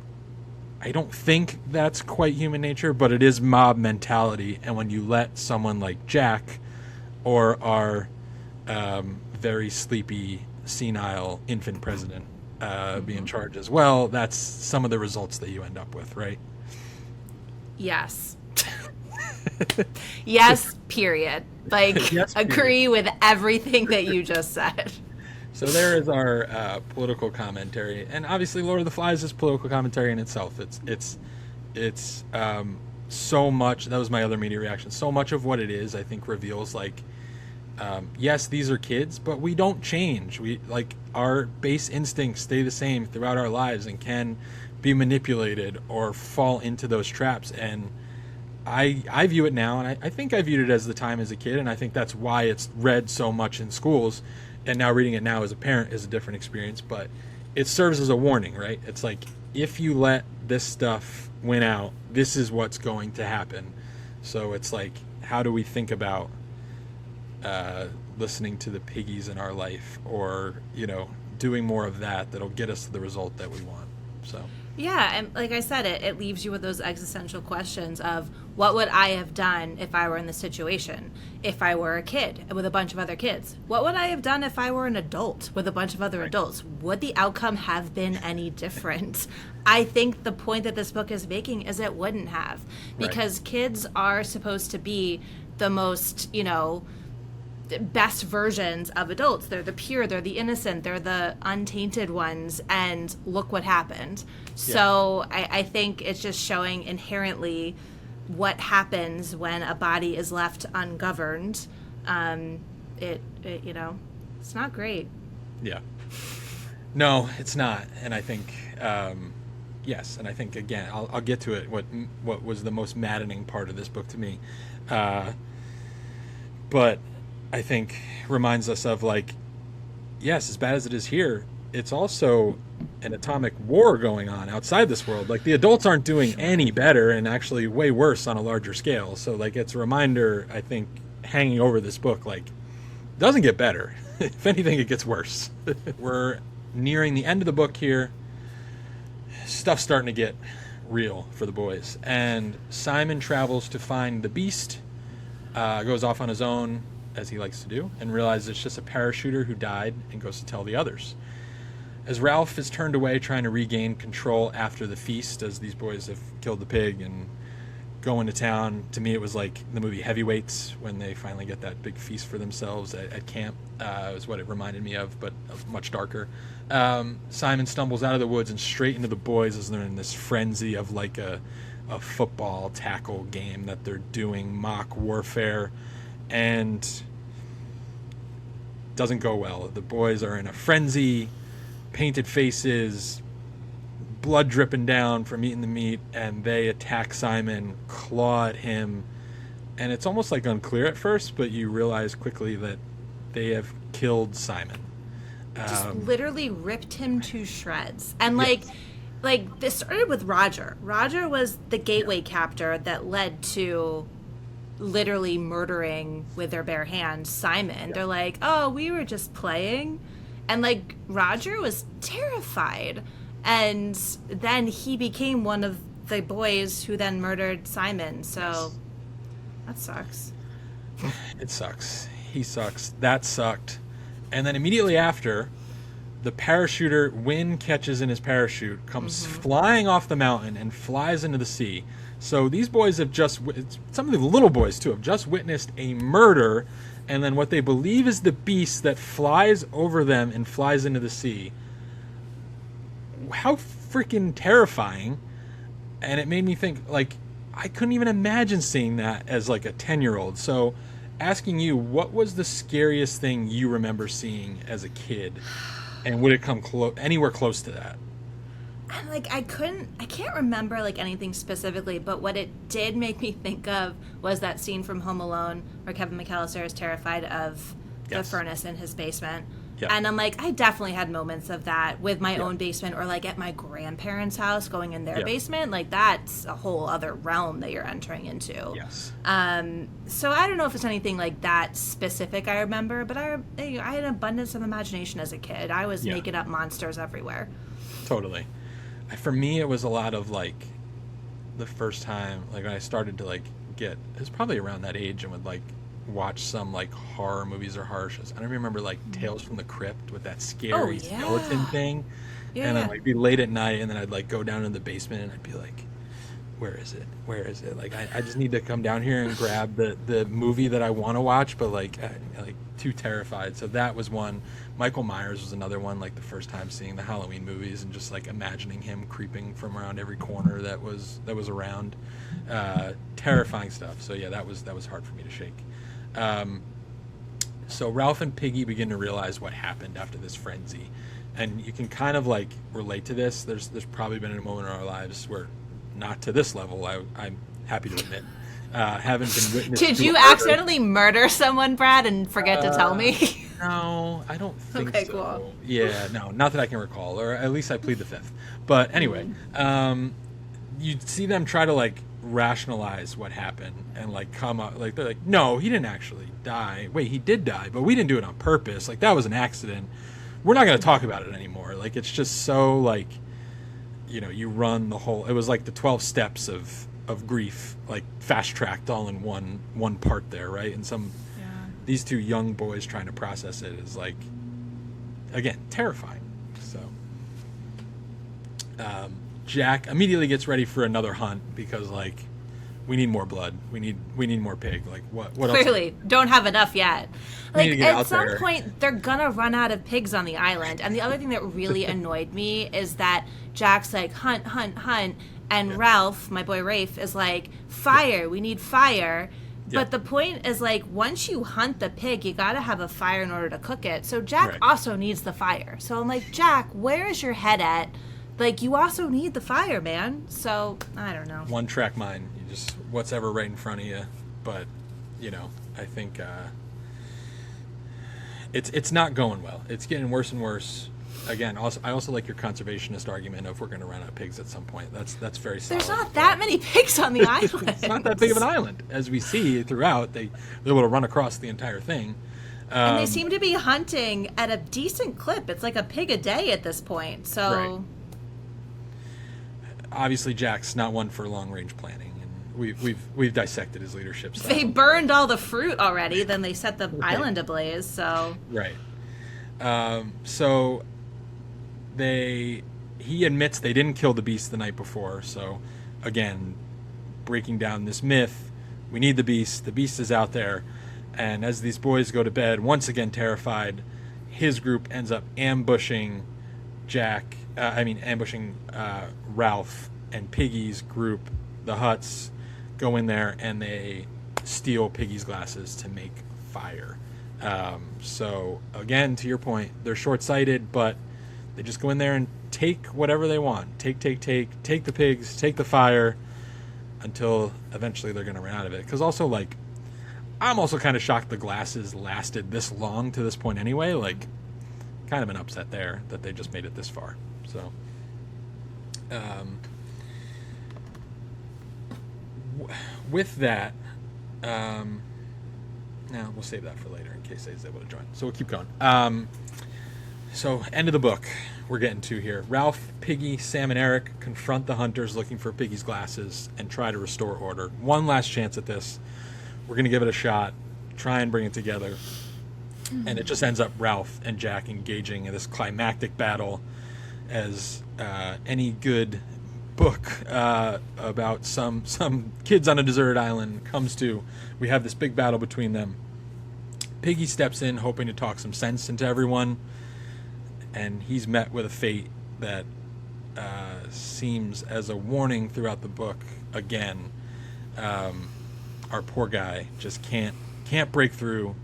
think that's quite human nature, but it is mob mentality. And when you let someone like Jack or our very sleepy, senile infant president be in charge as well, that's some of the results that you end up with, right? Yes. Yes, period. Like, yes, period. Agree with everything that you just said. So there is our political commentary, and obviously Lord of the Flies is political commentary in itself. It's so much. That was my other media reaction. So much of what it is, I think, reveals like, yes, these are kids, but we don't change. We like, our base instincts stay the same throughout our lives and can be manipulated or fall into those traps. And I view it now, and I think I viewed it as the time as a kid, and I think that's why it's read so much in schools. And now reading it now as a parent is a different experience, but it serves as a warning, right? It's like, if you let this stuff win out, this is what's going to happen. So it's like, how do we think about listening to the piggies in our life, or, you know, doing more of that'll get us to the result that we want. So yeah, and like I said, it leaves you with those existential questions of, what would I have done if I were in this situation? If I were a kid with a bunch of other kids? What would I have done if I were an adult with a bunch of other adults? Would the outcome have been any different? I think the point that this book is making is it wouldn't have, because kids are supposed to be the most, you know, best versions of adults. They're the pure, they're the innocent, they're the untainted ones, and look what happened. So I think it's just showing inherently what happens when a body is left ungoverned. It you know, it's not great. Yeah. No, it's not. And I think yes, and I think, again, I'll get to it, what was the most maddening part of this book to me. But I think reminds us of, like, yes, as bad as it is here, it's also an atomic war going on outside this world. Like, the adults aren't doing any better, and actually way worse on a larger scale. So, like, it's a reminder, I think, hanging over this book, like, it doesn't get better. If anything, it gets worse. We're nearing the end of the book here. Stuff's starting to get real for the boys. And Simon travels to find the beast, goes off on his own, as he likes to do, and realizes it's just a parachuter who died, and goes to tell the others. As Ralph is turned away trying to regain control after the feast, as these boys have killed the pig and go into town, to me it was like the movie Heavyweights, when they finally get that big feast for themselves at camp, is what it reminded me of, but much darker. Simon stumbles out of the woods and straight into the boys as they're in this frenzy of like a football tackle game that they're doing, mock warfare, and doesn't go well. The boys are in a frenzy, painted faces, blood dripping down from eating the meat, and they attack Simon, claw at him, and it's almost like unclear at first, but you realize quickly that they have killed Simon. Just literally ripped him to shreds. And like this started with Roger. Roger was the gateway captor that led to literally murdering with their bare hands Simon. They're like, oh, we were just playing. And like, Roger was terrified. And then he became one of the boys who then murdered Simon. So that sucks. It sucks. He sucks. That sucked. And then immediately after, the parachuter, wind catches in his parachute, comes flying off the mountain and flies into the sea. So these boys have just, some of the little boys too, have just witnessed a murder, and then what they believe is the beast that flies over them and flies into the sea. How freaking terrifying. And it made me think, like, I couldn't even imagine seeing that as like a 10-year-old. So asking you, what was the scariest thing you remember seeing as a kid, and would it come anywhere close to that? And like I can't remember like anything specifically, but what it did make me think of was that scene from Home Alone where Kevin McAllister is terrified of the Yes. furnace in his basement. Yeah. And I'm like, I definitely had moments of that with my Yeah. own basement, or like at my grandparents' house, going in their Yeah. basement. Like that's a whole other realm that you're entering into. Yes. So I don't know if it's anything like that specific I remember, but I had an abundance of imagination as a kid. I was Yeah. making up monsters everywhere. Totally. For me, it was a lot of like the first time, like when I started to like it was probably around that age, and would like watch some like horror movies or horror shows. I don't remember like Tales from the Crypt with that scary yeah. skeleton thing. Yeah, And yeah. I'd like be late at night, and then I'd like go down in the basement, and I'd be like, where is it? Where is it? Like I just need to come down here and grab the movie that I want to watch, but like like too terrified. So that was one. Michael Myers was another one, like the first time seeing the Halloween movies and just like imagining him creeping from around every corner that was around. Terrifying stuff. So yeah, that was hard for me to shake. So Ralph and Piggy begin to realize what happened after this frenzy, and you can kind of like relate to this. There's probably been a moment in our lives where, not to this level, I'm happy to admit, haven't been witness. Did to you a murder. accidentally murder someone, Brad, and forget to tell me? No, I don't think Okay, so. cool. Yeah, no, not that I can recall, or at least I plead the fifth. But anyway, you see them try to like rationalize what happened and like come up, like they're like, no, he didn't actually die. Wait, he did die, but we didn't do it on purpose. Like that was an accident. We're not going to talk about it anymore. Like it's just so like, you run the whole. It was like the 12 steps of grief, like fast tracked all in one part there, right? And these two young boys trying to process it is like, again, terrifying. So Jack immediately gets ready for another hunt because like we need more blood, we need more pig. Like what else? Clearly, don't have enough yet. We need Like to get at out some there. point, they're gonna run out of pigs on the island. And the other thing that really annoyed me is that Jack's like hunt, hunt, hunt, and Ralph, my boy Rafe, is like fire. We need fire. Yeah. But the point is like once you hunt the pig, you gotta have a fire in order to cook it. So Jack Right. also needs the fire. So I'm like, Jack, where is your head at? Like you also need the fire, man. So I don't know. One track mind. You just what's ever right in front of you. But I think it's not going well. It's getting worse and worse. Again, I also like your conservationist argument of we're going to run out of pigs at some point. That's very solid. There's not that many pigs on the island. It's not that big of an island, as we see throughout. They're able to run across the entire thing. And they seem to be hunting at a decent clip. It's like a pig a day at this point. So Right. Obviously, Jack's not one for long range planning, and we've dissected his leadership style. they burned all the fruit already. Then they set the island ablaze. So Right. So he admits they didn't kill the beast the night before. So again, breaking down this myth, we need the beast. The beast is out there. And as these boys go to bed, once again terrified, his group ends up ambushing Ralph and Piggy's group. The Huts go in there and they steal Piggy's glasses to make fire. So again, to your point, they're short-sighted, but they just go in there and take whatever they want. Take the pigs, take the fire, until eventually they're going to run out of it. Because also, like, I'm also kind of shocked the glasses lasted this long to this point anyway. Like, kind of an upset there that they just made it this far. So, with that, now we'll save that for later in case A's able to join. So we'll keep going. So, end of the book we're getting to here. Ralph, Piggy, Sam, and Eric confront the hunters looking for Piggy's glasses and try to restore order. One last chance at this. We're going to give it a shot, try and bring it together. And it just ends up Ralph and Jack engaging in this climactic battle, as any good book about some kids on a deserted island comes to. We have this big battle between them. Piggy steps in, hoping to talk some sense into everyone, and he's met with a fate that seems as a warning throughout the book. Again, our poor guy just can't can't break through,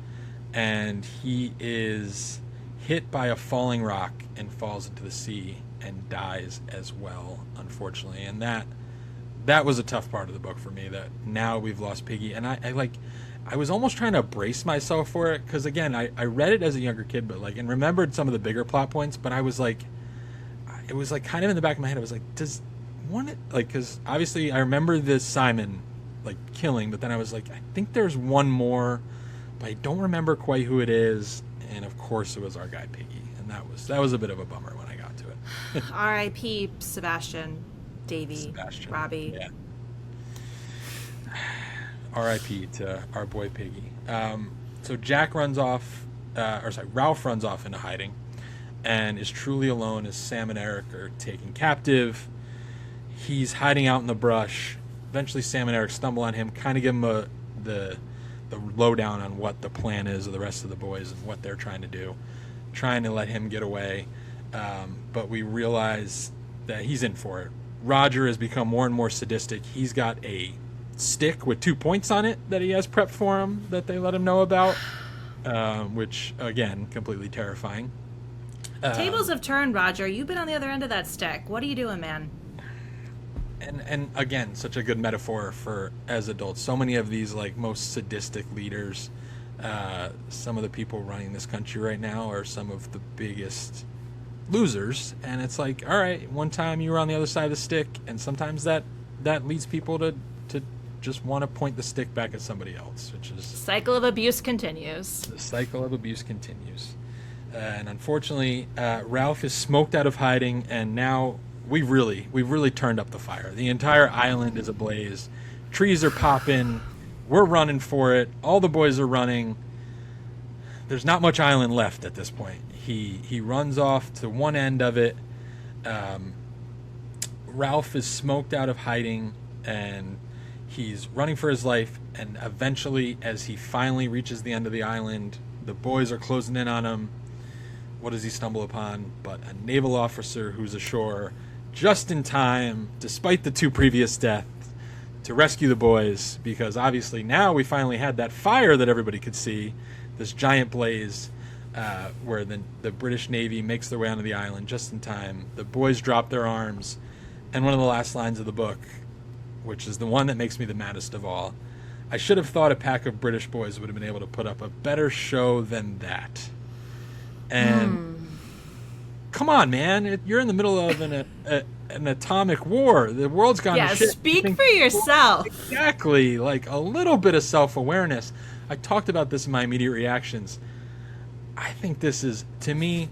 and he is hit by a falling rock and falls into the sea and dies as well, unfortunately. And that was a tough part of the book for me, that now we've lost Piggy. And I was almost trying to brace myself for it, because again, I read it as a younger kid, but like, and remembered some of the bigger plot points, but I was like, it was like kind of in the back of my head, I was like, does one, like, because obviously I remember this Simon like killing, but then I was like, I think there's one more, but I don't remember quite who it is. And of course it was our guy Piggy, and that was a bit of a bummer when I got to it. R.I.P. Sebastian, Davy, Sebastian, Robbie. yeah. R.I.P. to our boy Piggy. So Jack runs off, Ralph runs off into hiding, and is truly alone as Sam and Eric are taken captive. He's hiding out in the brush. Eventually Sam and Eric stumble on him, kind of give him the lowdown on what the plan is of the rest of the boys and what they're trying to do, trying to let him get away. But we realize that he's in for it. Roger has become more and more sadistic. He's got a stick with 2 points on it that he has prepped for him that they let him know about, which, again, completely terrifying. Tables have turned, Roger. You've been on the other end of that stick. What are you doing, man? And again, such a good metaphor for as adults. So many of these like most sadistic leaders, some of the people running this country right now are some of the biggest losers. And it's like, all right, one time you were on the other side of the stick, and sometimes that leads people to just want to point the stick back at somebody else, which is cycle of abuse continues. The cycle of abuse continues. And unfortunately, Ralph is smoked out of hiding, and now we've really turned up the fire. The entire island is ablaze. Trees are popping. We're running for it. All the boys are running. There's not much island left at this point. He runs off to one end of it. Ralph is smoked out of hiding, and he's running for his life. And eventually, as he finally reaches the end of the island, the boys are closing in on him. What does he stumble upon but a naval officer who's ashore just in time, despite the 2 previous deaths, to rescue the boys, because obviously now we finally had that fire that everybody could see, this giant blaze, where the British Navy makes their way onto the island just in time. The boys drop their arms, and one of the last lines of the book, which is the one that makes me the maddest of all, I should have thought a pack of British boys would have been able to put up a better show than that. And come on, man, you're in the middle of an atomic war. The world's gone to shit. Yeah, speak for yourself. Exactly, like a little bit of self-awareness. I talked about this in my immediate reactions. I think this is, to me,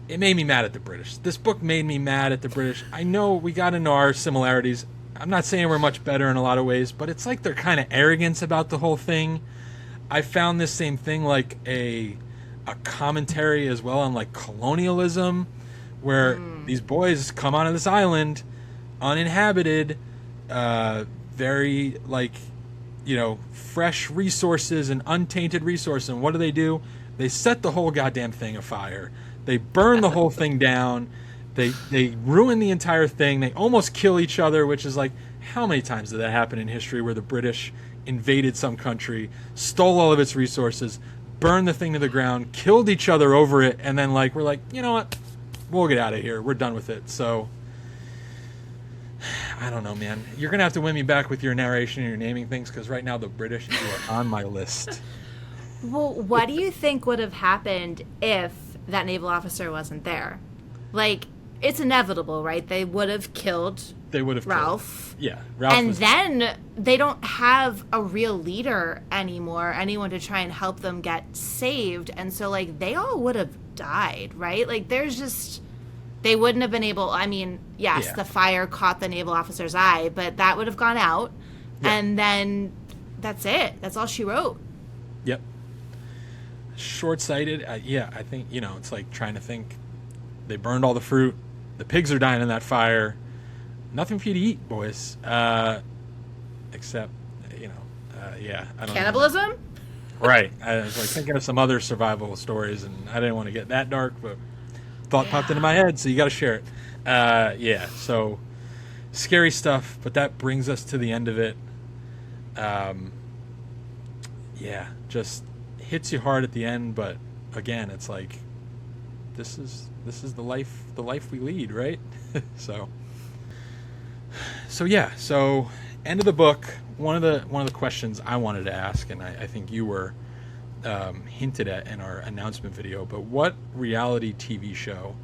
it made me mad at the British. This book made me mad at the British. I know we got into our similarities. I'm not saying we're much better in a lot of ways, but it's like they're kind of arrogant about the whole thing. I found this same thing like a commentary as well on like colonialism, where these boys come onto this island uninhabited, very like, fresh resources and untainted resources, and what do? They set the whole goddamn thing afire. They burn the whole thing down. They ruin the entire thing. They almost kill each other, which is like, how many times did that happen in history where the British invaded some country, stole all of its resources, burned the thing to the ground, killed each other over it, and then like we're like, you know what, we'll get out of here, we're done with it. So I don't know, man, you're gonna have to win me back with your narration and your naming things, because right now the British are on my list. Well, what do you think would have happened if that naval officer wasn't there? Like, it's inevitable, right? They would have killed Ralph. Yeah, Ralph. And then they don't have a real leader anymore, anyone to try and help them get saved. And so, like, they all would have died, right? Like, they wouldn't have been able, I mean, yes, the fire caught the naval officer's eye, but that would have gone out. Yeah. And then that's it. That's all she wrote. Yep. Short-sighted. I think, it's like trying to think. They burned all the fruit. The pigs are dying in that fire. Nothing for you to eat, boys. Except, I don't Cannibalism? know. Right. I was like thinking of some other survival stories, and I didn't want to get that dark, but thought popped into my head, so you got to share it. So scary stuff, but that brings us to the end of it. yeah, just hits you hard at the end, but again, it's like this is the life we lead, right? so yeah, so end of the book. One of the questions I wanted to ask, and I think you were hinted at in our announcement video, but what reality TV show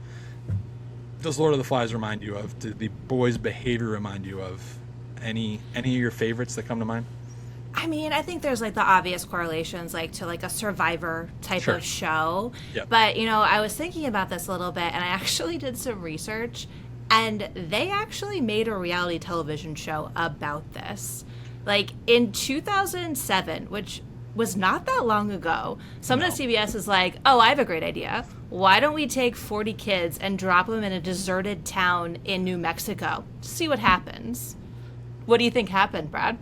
does Lord of the Flies remind you of? Did the boys' behavior remind you of any of your favorites that come to mind? I mean, I think there's like the obvious correlations, like to like a Survivor type Sure. of show. Yep. But, you know, I was thinking about this a little bit and I actually did some research and they actually made a reality television show about this. Like in 2007, which was not that long ago, someone at No. CBS is like, oh, I have a great idea. Why don't we take 40 kids and drop them in a deserted town in New Mexico? See what happens. What do you think happened, Brad?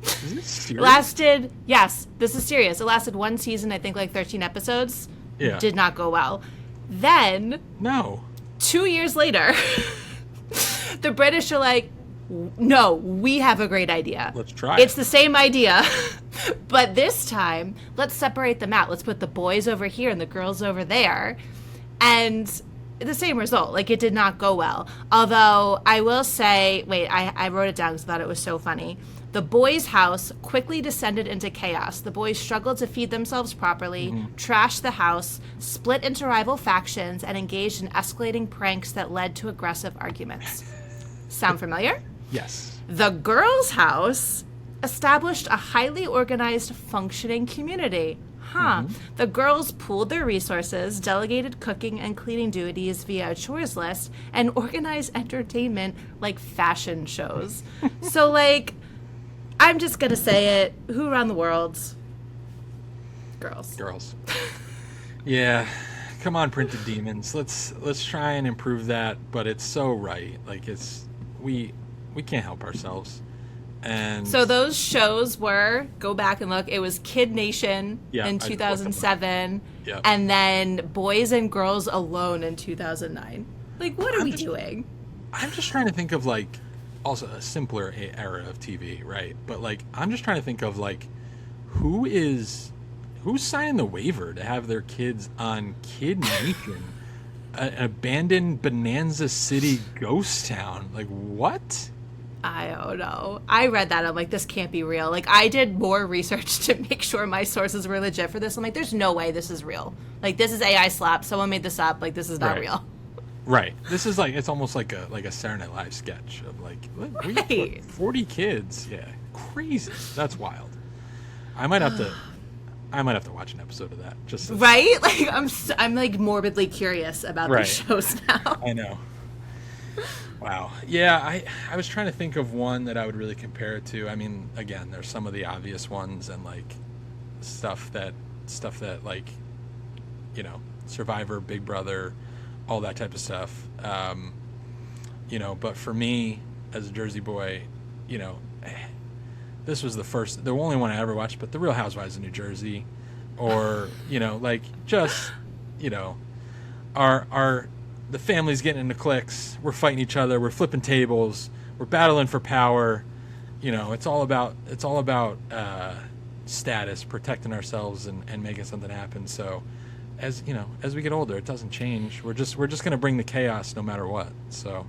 Is this serious? Lasted, yes, this is serious. It lasted one season, I think like 13 episodes. Yeah. Did not go well. Then, No. 2 years later, the British are like, no, we have a great idea. Let's try It's it. the same idea, but this time, let's separate them out. Let's put the boys over here and the girls over there. And the same result. Like, it did not go well. Although, I will say, wait, I wrote it down because I thought it was so funny. The boys' house quickly descended into chaos. The boys struggled to feed themselves properly, trashed the house, split into rival factions, and engaged in escalating pranks that led to aggressive arguments. Sound familiar? Yes. The girls' house established a highly organized, functioning community. The girls pooled their resources, delegated cooking and cleaning duties via a chores list, and organized entertainment like fashion shows. So, like, I'm just gonna say it. Who run the world? Girls. Girls. Yeah. Come on, printed demons. Let's try and improve that, but it's so right. Like we can't help ourselves. And So those shows were, go back and look, it was Kid Nation Yeah, I in looked them up. 2007, Yep. and then Boys and Girls Alone in 2009. Like, what are we doing? I'm just trying to think of like also a simpler era of TV, right? But like I'm just trying to think of like who's signing the waiver to have their kids on Kid Nation, an abandoned Bonanza City ghost town. Like what? I don't know. I read that. I'm like, this can't be real. Like, I did more research to make sure my sources were legit for this. I'm like, there's no way this is real. Like, this is AI slap. Someone made this up. Like, this is not Right. real. Right. This is like it's almost like a Saturday Night Live sketch of like look, we Right. 40 kids. Yeah, crazy. That's wild. I might have to watch an episode of that. Just Right? Like, I'm like morbidly curious about Right. these shows now. I know. Wow. Yeah, I was trying to think of one that I would really compare it to. I mean, again, there's some of the obvious ones and like stuff that like, you know, Survivor, Big Brother, all that type of stuff. You know, but for me as a Jersey boy, you know, this was the only one I ever watched, but The Real Housewives of New Jersey, or, you know, like just, you know, the family's getting into cliques. We're fighting each other. We're flipping tables. We're battling for power. You know, it's all about status, protecting ourselves, and making something happen. So, as you know, as we get older, it doesn't change. We're just going to bring the chaos no matter what. So,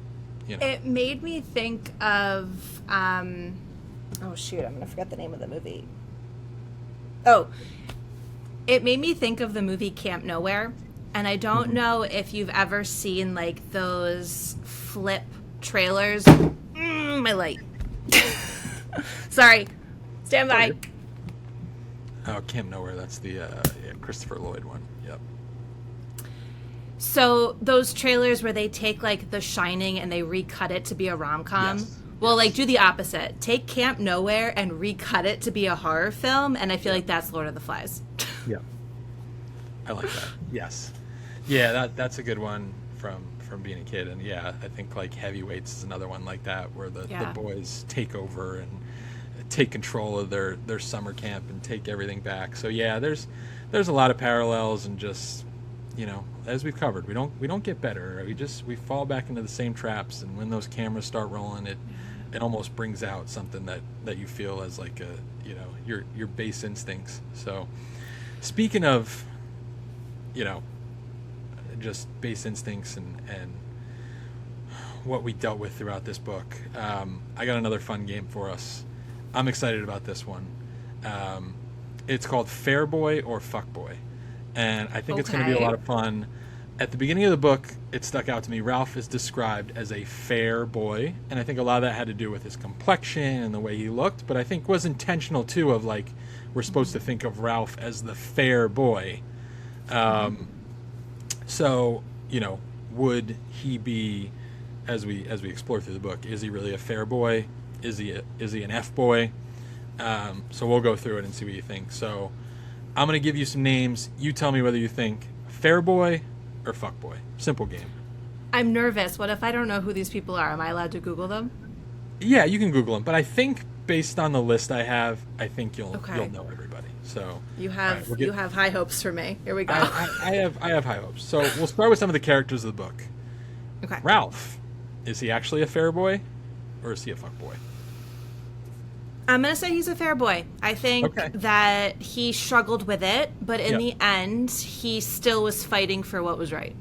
you know, It made me think of, oh shoot, I'm going to forget the name of the movie. Oh, it made me think of the movie Camp Nowhere. And I don't know if you've ever seen like those flip trailers. My light. Sorry. Stand by. oh, Camp Nowhere. That's the Christopher Lloyd one. Yep. So those trailers where they take like The Shining and they recut it to be a rom-com. Yes. Well, like do the opposite. Take Camp Nowhere and recut it to be a horror film, and I feel like that's Lord of the Flies. Yeah. I like that. Yes. Yeah, that's a good one from being a kid. And yeah, I think like Heavyweights is another one like that where the Yeah. boys take over and take control of their summer camp and take everything back. So yeah, there's a lot of parallels, and just, you know, as we've covered, we don't get better. We fall back into the same traps, and when those cameras start rolling, it almost brings out something that you feel as like a, your base instincts. So speaking of, just base instincts and what we dealt with throughout this book, I got another fun game for us. I'm excited about this one. It's called Fair Boy or Fuck Boy, and I think it's going to be a lot of fun. At the beginning of the book, it stuck out to me. Ralph is described as a fair boy, and I think a lot of that had to do with his complexion and the way he looked, but I think was intentional too, of like, we're supposed to think of Ralph as the fair boy. So, would he be, as we explore through the book, is he really a fair boy? Is he an F boy? So we'll go through it and see what you think. So I'm going to give you some names. You tell me whether you think fair boy or fuck boy. Simple game. I'm nervous. What if I don't know who these people are? Am I allowed to Google them? Yeah, you can Google them, but I think based on the list I have, I think you'll know everybody. So you have you have high hopes for me. Here we go. I have high hopes. So we'll start with some of the characters of the book. Okay. Ralph, is he actually a fair boy, or is he a fuck boy? I'm going to say he's a fair boy. I think that he struggled with it, but in the end, he still was fighting for what was right.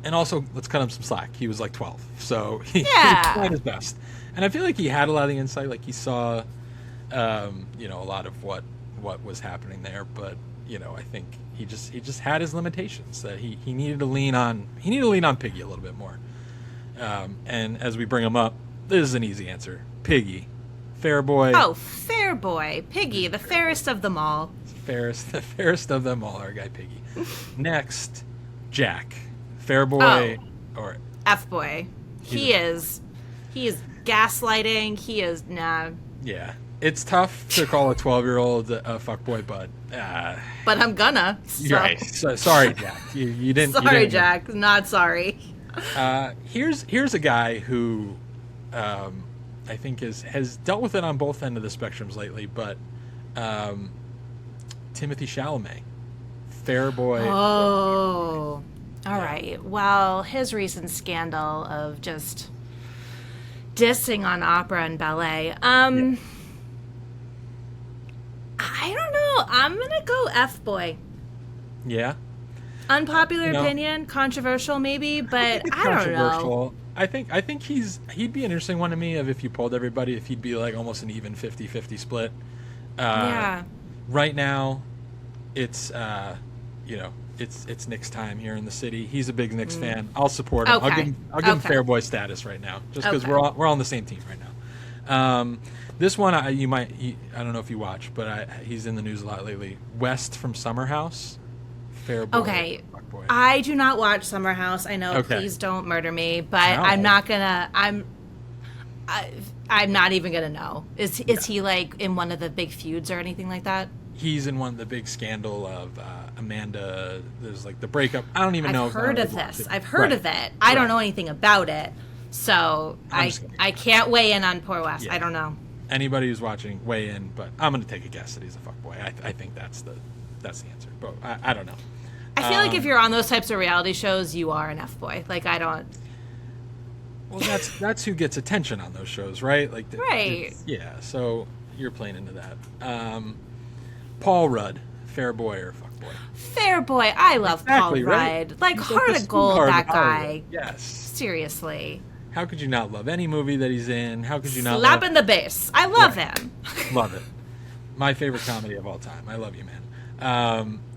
And also, let's cut him some slack. He was like 12, so he was trying his best. And I feel like he had a lot of the insight. Like he saw, a lot of what was happening there. But I think he just had his limitations that he needed to lean on. He needed to lean on Piggy a little bit more. And as we bring him up, this is an easy answer. Piggy. Fair boy. Oh, fair boy. Piggy, the fairest of them all. The fairest of them all, our guy Piggy. Next, Jack. Fair boy or F boy. He is gaslighting. He is Yeah. It's tough to call a 12-year-old a fuckboy, but but I'm gonna. So. Right. So, sorry, Jack. You didn't. Sorry, you didn't Jack. Not sorry. Here's a guy who I think has dealt with it on both ends of the spectrums lately, but Timothy Chalamet, fair boy. Oh, all right. Well, his recent scandal of just dissing on opera and ballet. I don't know. I'm gonna go F boy. Yeah. Unpopular opinion, controversial maybe, but I don't know. I think he'd be an interesting one to me if you polled everybody, if he'd be like almost an even 50-50 split. Right now, it's it's Knicks time here in the city. He's a big Knicks fan. I'll support him. Okay. I'll give him fair boy status right now, just because we're all on the same team right now. This one I don't know if you watch, but he's in the news a lot lately. West from Summer House. Fair boy. Okay. Boy. I do not watch Summer House. I know. Okay. Please don't murder me, but I'm not gonna. I'm not even gonna know. Is he like in one of the big feuds or anything like that? He's in one of the big scandal of Amanda. There's like the breakup. I don't even know. I've heard of this. I've heard of it. I don't know anything about it, so I can't weigh in on poor West. Yeah. I don't know. Anybody who's watching, weigh in. But I'm gonna take a guess that he's a fuckboy. I think that's the answer. But I don't know. I feel like if you're on those types of reality shows, you are an F boy. Like I don't. Well, that's who gets attention on those shows, right? Like right. Yeah. So you're playing into that. Paul Rudd, fair boy or fuck boy? Fair boy. I love Paul Rudd. Right? Like heart of gold, that guy. Yes. Seriously. How could you not love any movie that he's in? How could you not slapping the bass? I love him. Love it. My favorite comedy of all time. I love you, man.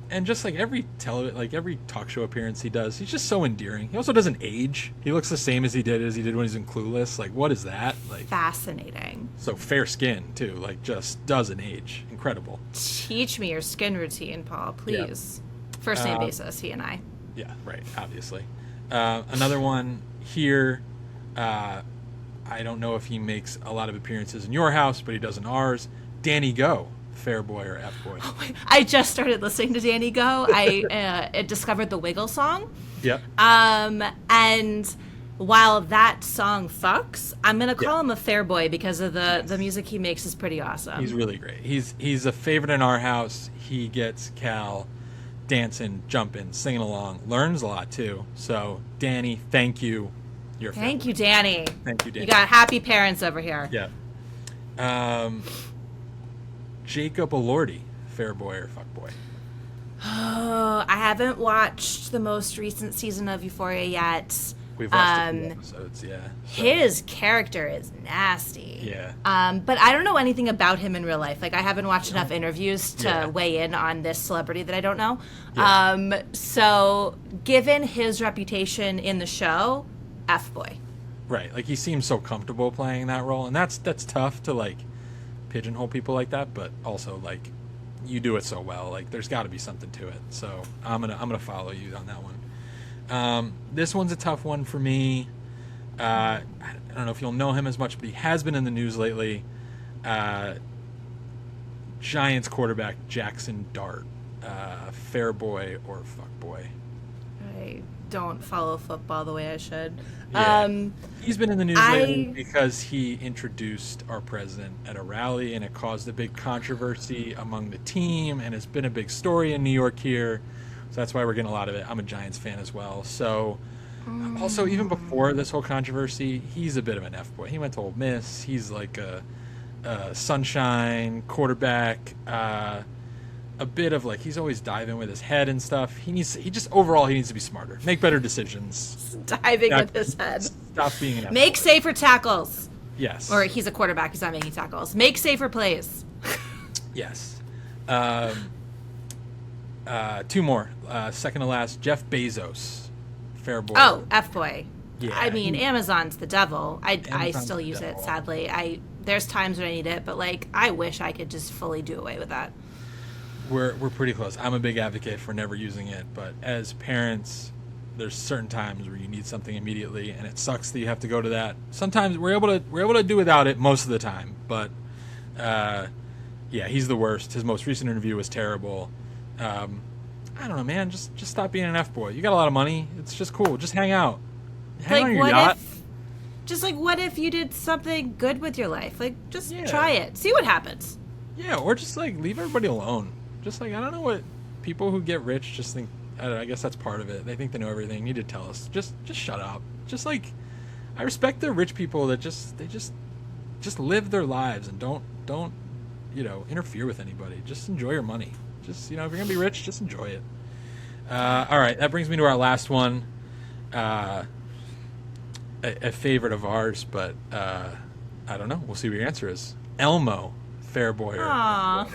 And just like every talk show appearance he does, he's just so endearing. He also doesn't age. He looks the same as he did when he was in Clueless. Like, what is that? Like, fascinating. So fair skin too. Like, just doesn't age. Incredible. Teach me your skin routine, Paul, please. Yeah. First name basis, he and I. Yeah, right. Obviously. Another one here. I don't know if he makes a lot of appearances in your house, but he does in ours. Danny Go. Fair boy or F boy? I just started listening to Danny Go. I discovered the Wiggle song. Yep. And while that song fucks, I'm gonna call him a fair boy because of the music he makes is pretty awesome. He's really great. He's a favorite in our house. He gets Cal dancing, jumping, singing along, learns a lot too. So Danny, thank you. You're a fair Thank boy. you, Danny. Thank you, Danny. You got happy parents over here. Yeah. Jacob Elordi, fair boy or fuck boy? Oh, I haven't watched the most recent season of Euphoria yet. We've watched a few episodes, yeah. So, His character is nasty. Yeah. But I don't know anything about him in real life. Like, I haven't watched enough interviews to Yeah. weigh in on this celebrity that I don't know. Yeah. So, given his reputation in the show, F-boy. Right. Like, he seems so comfortable playing that role, and that's tough to, like, pigeonhole people like that, but also, like, you do it so well. Like, there's got to be something to it. So I'm gonna follow you on that one. This one's a tough one for me. I don't know if you'll know him as much, but he has been in the news lately. Giants quarterback Jackson Dart, fair boy or fuck boy? I don't follow football the way I should. Yeah. He's been in the news lately because he introduced our president at a rally, and it caused a big controversy among the team, and it's been a big story in New York here. So that's why we're getting a lot of it. I'm a Giants fan as well. So also, even before this whole controversy, he's a bit of an F-boy. He went to Ole Miss. He's like a sunshine quarterback. A bit of like, he's always diving with his head and stuff. He needs to be smarter, make better decisions. Diving with his head. Stop being an F-boy. Make safer tackles. Yes. Or he's a quarterback. He's not making tackles. Make safer plays. Yes. Two more. Second to last, Jeff Bezos. Fair boy. Oh, F-boy. Yeah, I mean, Amazon's the devil. I Amazon's still the use it, devil. sadly. There's times when I need it, but, like, I wish I could just fully do away with that. We're pretty close. I'm a big advocate for never using it, but as parents, there's certain times where you need something immediately, and it sucks that you have to go to that. Sometimes we're able to do without it most of the time, but yeah, he's the worst. His most recent interview was terrible. I don't know, man. Just stop being an F-boy. You got a lot of money. It's just cool. Just hang out. Hang on your yacht. What if you did something good with your life? Like, just Yeah. try it. See what happens. Yeah, or just like leave everybody alone. Just like, I don't know what people who get rich just think. I guess that's part of it. They think they know everything. You need to tell us. Just shut up. Just like, I respect the rich people that just live their lives and don't interfere with anybody. Just enjoy your money. Just, if you're gonna be rich, just enjoy it. All right, that brings me to our last one. A favorite of ours, but I don't know. We'll see what your answer is. Elmo, fair boy or Aww.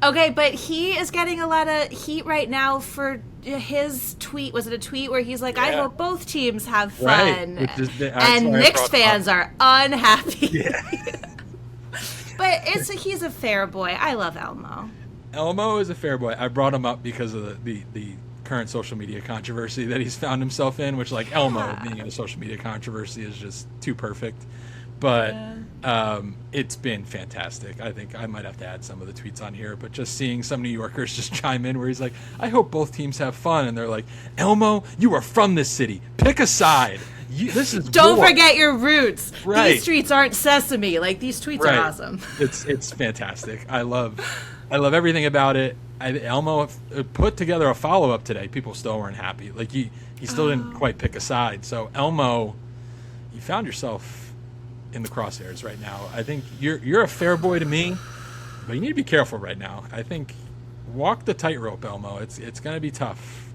Okay, but he is getting a lot of heat right now for his tweet. Was it a tweet where he's like, I Yeah. hope both teams have Right, fun. which is that's And why I Knicks brought it fans up. are unhappy. Yeah. But he's a fair boy. I love Elmo. Elmo is a fair boy. I brought him up because of the current social media controversy that he's found himself in, which, like, Elmo Yeah. being in a social media controversy is just too perfect. But it's been fantastic. I think I might have to add some of the tweets on here, but just seeing some New Yorkers just chime in where he's like, I hope both teams have fun. And they're like, Elmo, you are from this city. Pick a side. This is Don't war. forget your roots. Right. These streets aren't Sesame. Like, these tweets Right. are awesome. It's fantastic. I love everything about it. Elmo put together a follow up today. People still weren't happy. Like he still didn't quite pick a side. So Elmo, you found yourself in the crosshairs right now. I think you're a fair boy to me, but you need to be careful right now. I think walk the tightrope, Elmo. It's going to be tough.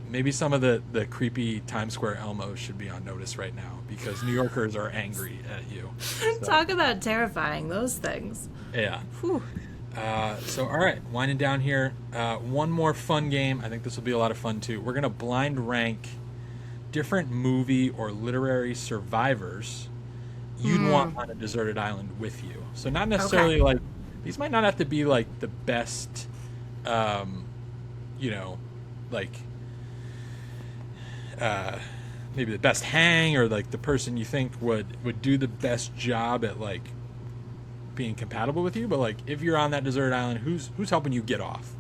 Maybe some of the creepy Times Square Elmos should be on notice right now because New Yorkers are angry at you. So, Talk about terrifying, those things. yeah. Whew. So, all right, winding down here. One more fun game. I think this will be a lot of fun, too. We're going to blind rank different movie or literary survivors you'd want on a deserted island with you. So not necessarily like, these might not have to be like the best, maybe the best hang or like the person you think would do the best job at like being compatible with you. But like if you're on that deserted island, who's helping you get off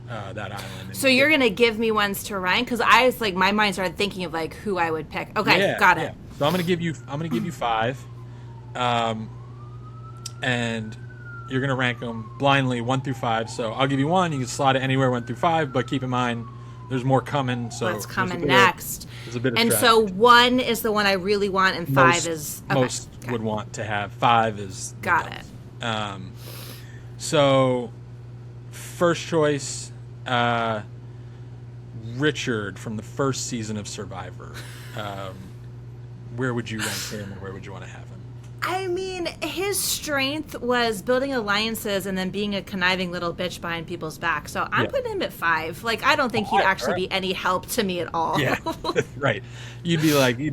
that island? And So you're going to give me ones to rank? Because I was like, my mind started thinking of like who I would pick. Okay, got it. So I'm gonna give you 5, and you're gonna rank them blindly 1 through 5. So I'll give you one. You can slot it anywhere 1 through 5, but keep in mind there's more coming. So what's coming next. There's a bit of and strategy. so 1 is the one I really want, and 5 is okay. Most would want to have. 5 is got it. So first choice, Richard from the first season of Survivor. Where would you rank him, and where would you want to have him? I mean, his strength was building alliances and then being a conniving little bitch behind people's back. So I'm putting him at 5. Like, I don't think he'd actually be any help to me at all. Yeah, right. You'd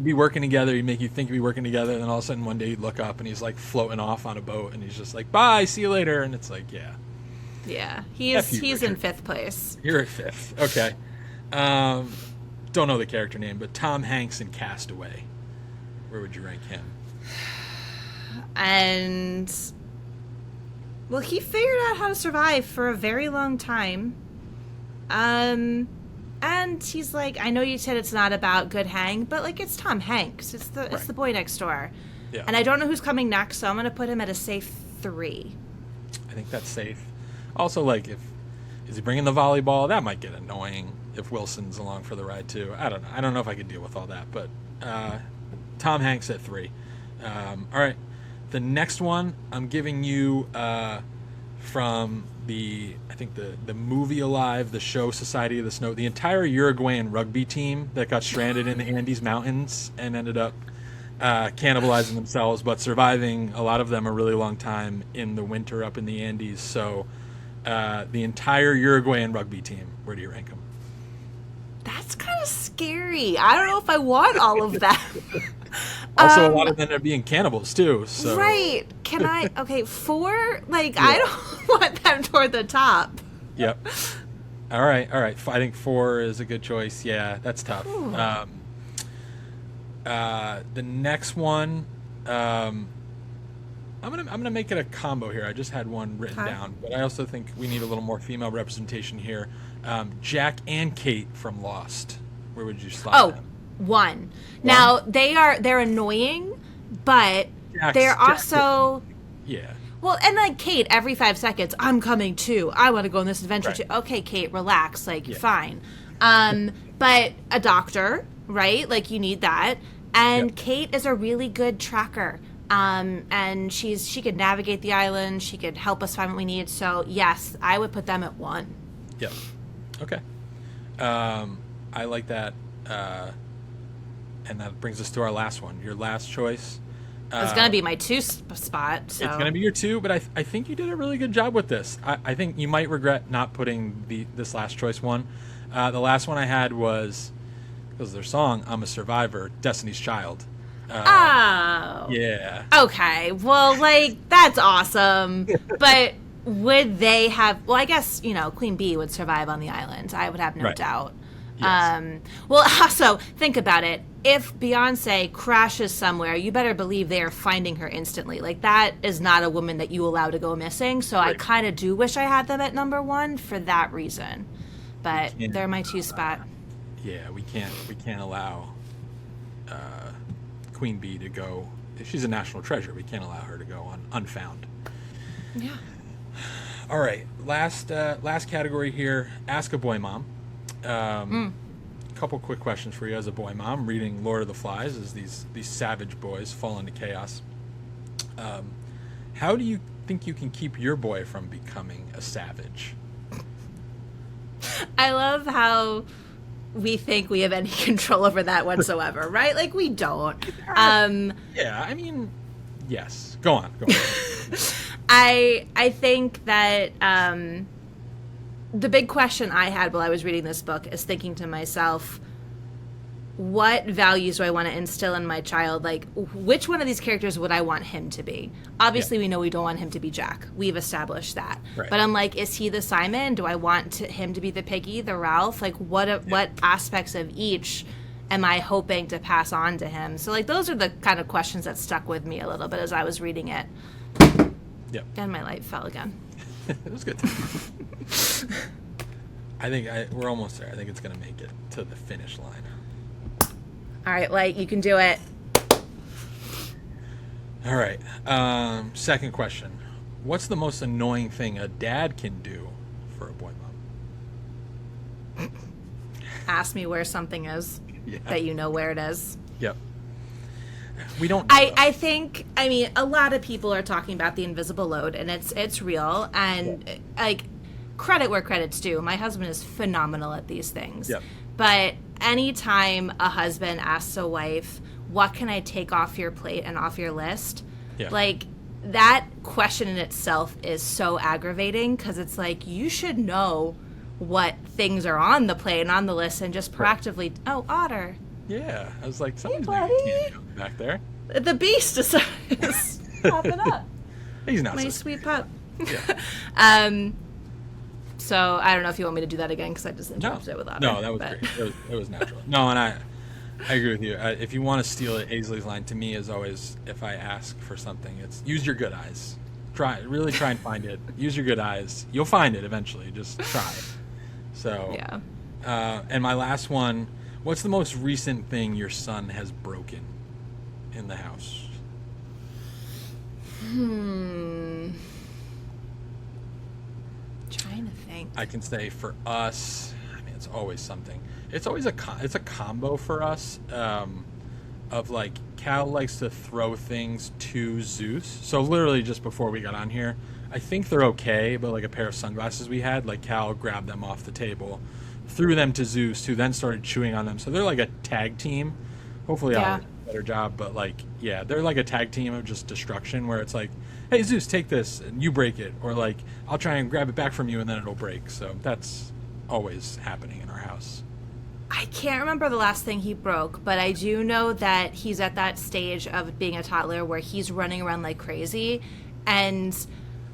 be working together. He'd make you think you'd be working together, and then all of a sudden one day you'd look up and he's like floating off on a boat, and he's just like, "Bye, see you later." And it's like, yeah, he's in 5th place. You're at 5th. Okay. Don't know the character name, but Tom Hanks in Castaway. Where would you rank him? And well, he figured out how to survive for a very long time. And he's like, I know you said it's not about good hang, but like it's Tom Hanks. It's the boy next door. Yeah. And I don't know who's coming next, so I'm gonna put him at a safe 3. I think that's safe. Also, like, is he bringing the volleyball? That might get annoying if Wilson's along for the ride too. I don't know. I don't know if I could deal with all that, but Tom Hanks at 3. All right. The next one I'm giving you from the movie Alive, the show Society of the Snow, the entire Uruguayan rugby team that got stranded in the Andes Mountains and ended up cannibalizing themselves, but surviving, a lot of them, a really long time in the winter up in the Andes. So the entire Uruguayan rugby team, where do you rank them? That's kind of scary. I don't know if I want all of that. Also, a lot of them are being cannibals too. So. Right? Can I? Okay, 4. Like, yeah. I don't want them toward the top. Yep. All right. I think 4 is a good choice. Yeah, that's tough. The next one, I'm gonna make it a combo here. I just had one written down, but I also think we need a little more female representation here. Jack and Kate from Lost. Where would you slide them? 1. Now they're annoying, but they're also well, and like Kate, every 5 seconds, I'm coming too. I want to go on this adventure too. Okay, Kate, relax. Like, fine. But a doctor, right? Like, you need that. And Kate is a really good tracker. And she could navigate the island. She could help us find what we need. So yes, I would put them at 1. Yep. Okay. I like that. And that brings us to our last one. Your last choice. It's going to be my 2 spot. So. It's going to be your 2, but I think you did a really good job with this. I think you might regret not putting this last choice one. The last one I had was, because of their song, I'm a Survivor, Destiny's Child. Oh. Yeah. Okay. Well, like, that's awesome. But would they have... Well, I guess, Queen Bee would survive on the island. I would have no doubt. Yes. Well, also, think about it. If Beyonce crashes somewhere, you better believe they are finding her instantly. Like, that is not a woman that you allow to go missing. So I kind of do wish I had them at number 1 for that reason. But they're my 2 spot. Yeah, we can't allow Queen Bee to go. If she's a national treasure, we can't allow her to go unfound. Yeah. All right, last category here. Ask a boy mom. Couple quick questions for you as a boy mom reading Lord of the Flies as these savage boys fall into chaos. How do you think you can keep your boy from becoming a savage? I love how we think we have any control over that whatsoever, right? Like, we don't. Yeah, I mean, yes. Go on. I think that the big question I had while I was reading this book is thinking to myself, what values do I want to instill in my child? Like, which one of these characters would I want him to be? Obviously, we know we don't want him to be Jack. We've established that. Right. But I'm like, is he the Simon? Do I want him to be the Piggy, the Ralph? Like, what aspects of each am I hoping to pass on to him? So, like, those are the kind of questions that stuck with me a little bit as I was reading it. Yep. And my light fell again. It was good. I think we're almost there. I think it's going to make it to the finish line. All right, Light, you can do it. All right. Second question. What's the most annoying thing a dad can do for a boy mom? ask me where something is that you know where it is. Yep. We don't. I think, I mean, a lot of people are talking about the invisible load, and it's real. And like, credit where credit's due. My husband is phenomenal at these things. Yep. But anytime a husband asks a wife, "What can I take off your plate and off your list?" Yeah. Like, that question in itself is so aggravating, because it's like, you should know what things are on the plate and on the list, and just proactively, oh, Otter. Yeah, I was like, somebody's buddy. back there. The beast is popping up. He's not My so sweet pup. Yeah. So I don't know if you want me to do that again, because I just interrupted it with Otter. No, that was great. It was natural. No, and I agree with you. If you want to steal it, Aisley's line to me is always, if I ask for something, it's use your good eyes. Really try and find it. Use your good eyes. You'll find it eventually. Just try. So, yeah. And my last one, what's the most recent thing your son has broken in the house? Trying to think. I can say for us, I mean, it's always something. It's always it's a combo for us of like, Cal likes to throw things to Zeus. So literally just before we got on here, I think they're okay, but like a pair of sunglasses we had, like Cal grabbed them off the table, threw them to Zeus, who then started chewing on them. So they're like a tag team. Hopefully I'll do a better job, but like, yeah, they're like a tag team of just destruction, where it's like, hey, Zeus, take this, and you break it. Or like, I'll try and grab it back from you, and then it'll break. So that's always happening in our house. I can't remember the last thing he broke, but I do know that he's at that stage of being a toddler where he's running around like crazy. And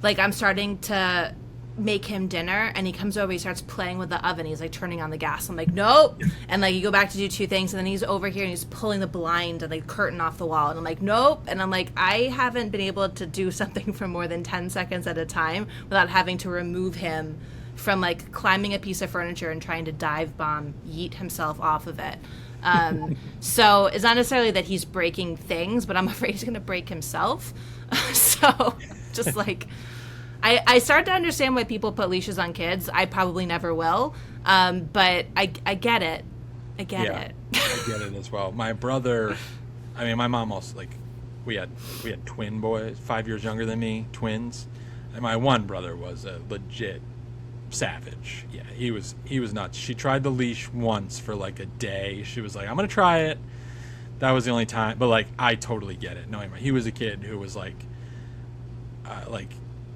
like, I'm starting to make him dinner, and he comes over, he starts playing with the oven, he's like turning on the gas. I'm like, nope. And like, you go back to do two things, and then he's over here and he's pulling the blind and the curtain off the wall, and I'm like, nope. And I'm like, I haven't been able to do something for more than 10 seconds at a time without having to remove him from like climbing a piece of furniture and trying to dive bomb yeet himself off of it. So it's not necessarily that he's breaking things, but I'm afraid he's gonna break himself. So just like, I start to understand why people put leashes on kids. I probably never will, but I get it. I get it. I get it as well. My brother, I mean, my mom also, like, we had twin boys, 5 years younger than me, twins, and my one brother was a legit savage. Yeah, he was nuts. She tried the leash once for like a day. She was like, I'm gonna try it. That was the only time. But like, I totally get it. No, he was a kid who was like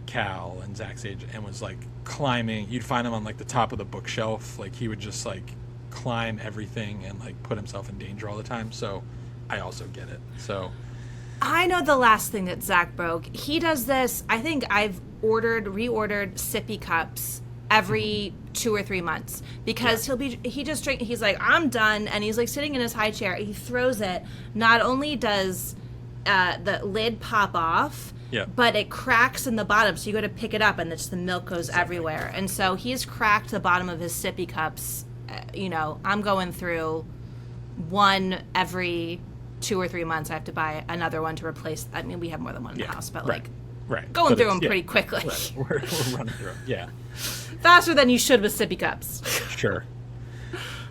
Cal and Zach's age, and was like climbing. You'd find him on like the top of the bookshelf. Like, he would just like climb everything and like put himself in danger all the time. So I also get it. So I know the last thing that Zach broke. He does this. I think I've reordered sippy cups every 2 or 3 months, because he's like, I'm done, and he's like sitting in his high chair, he throws it. Not only does the lid pop off, but it cracks in the bottom, so you go to pick it up and the milk goes everywhere. And so he's cracked the bottom of his sippy cups. I'm going through one every 2 or 3 months. I have to buy another one to replace. I mean, we have more than one in the house, but going through them pretty quickly. Right. We're running through them. Yeah. Faster than you should with sippy cups. Sure.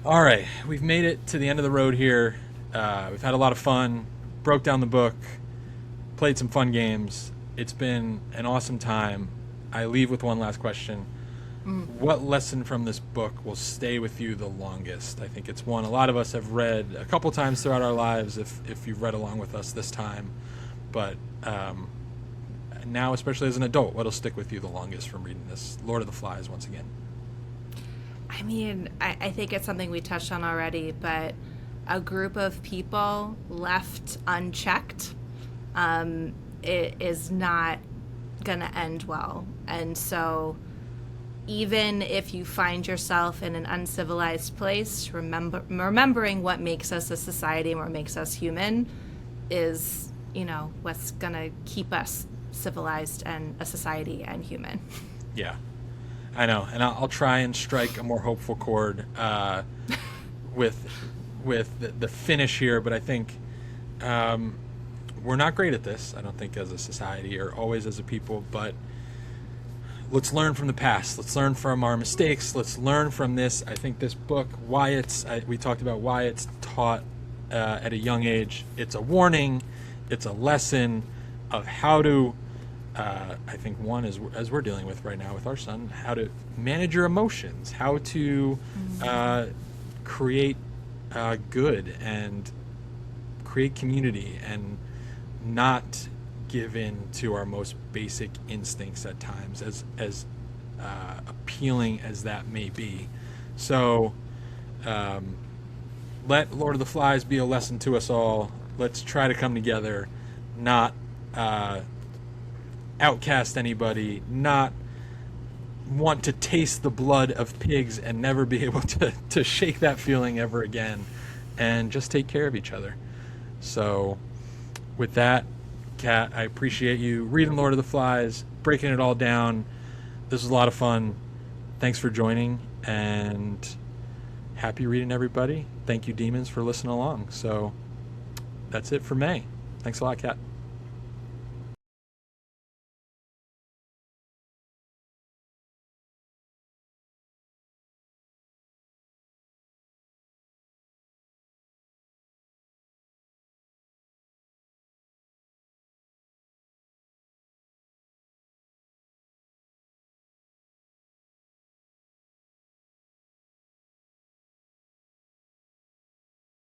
All right. We've made it to the end of the road here. We've had a lot of fun. Broke down the book. Played some fun games. It's been an awesome time. I leave with one last question. What lesson from this book will stay with you the longest? I think it's one a lot of us have read a couple times throughout our lives, if you've read along with us this time. But now, especially as an adult, what'll stick with you the longest from reading this? Lord of the Flies, once again. I mean, I think it's something we touched on already, but a group of people left unchecked, it is not going to end well. And so even if you find yourself in an uncivilized place, remembering what makes us a society and what makes us human is, what's going to keep us civilized and a society and human. Yeah, I know. And I'll try and strike a more hopeful chord with the finish here, but I think we're not great at this, I don't think, as a society or always as a people, but let's learn from the past. Let's learn from our mistakes. Let's learn from this. I think this book, we talked about why it's taught at a young age. It's a warning. It's a lesson of how to, I think one is, as we're dealing with right now with our son, how to manage your emotions, how to create good and create community and not give in to our most basic instincts at times, as appealing as that may be. So let Lord of the Flies be a lesson to us all. Let's try to come together, not outcast anybody, not want to taste the blood of pigs and never be able to shake that feeling ever again, and just take care of each other. So with that, Kat, I appreciate you reading Lord of the Flies, breaking it all down. This was a lot of fun. Thanks for joining, and happy reading, everybody. Thank you, Demons, for listening along. So that's it for May. Thanks a lot, Kat.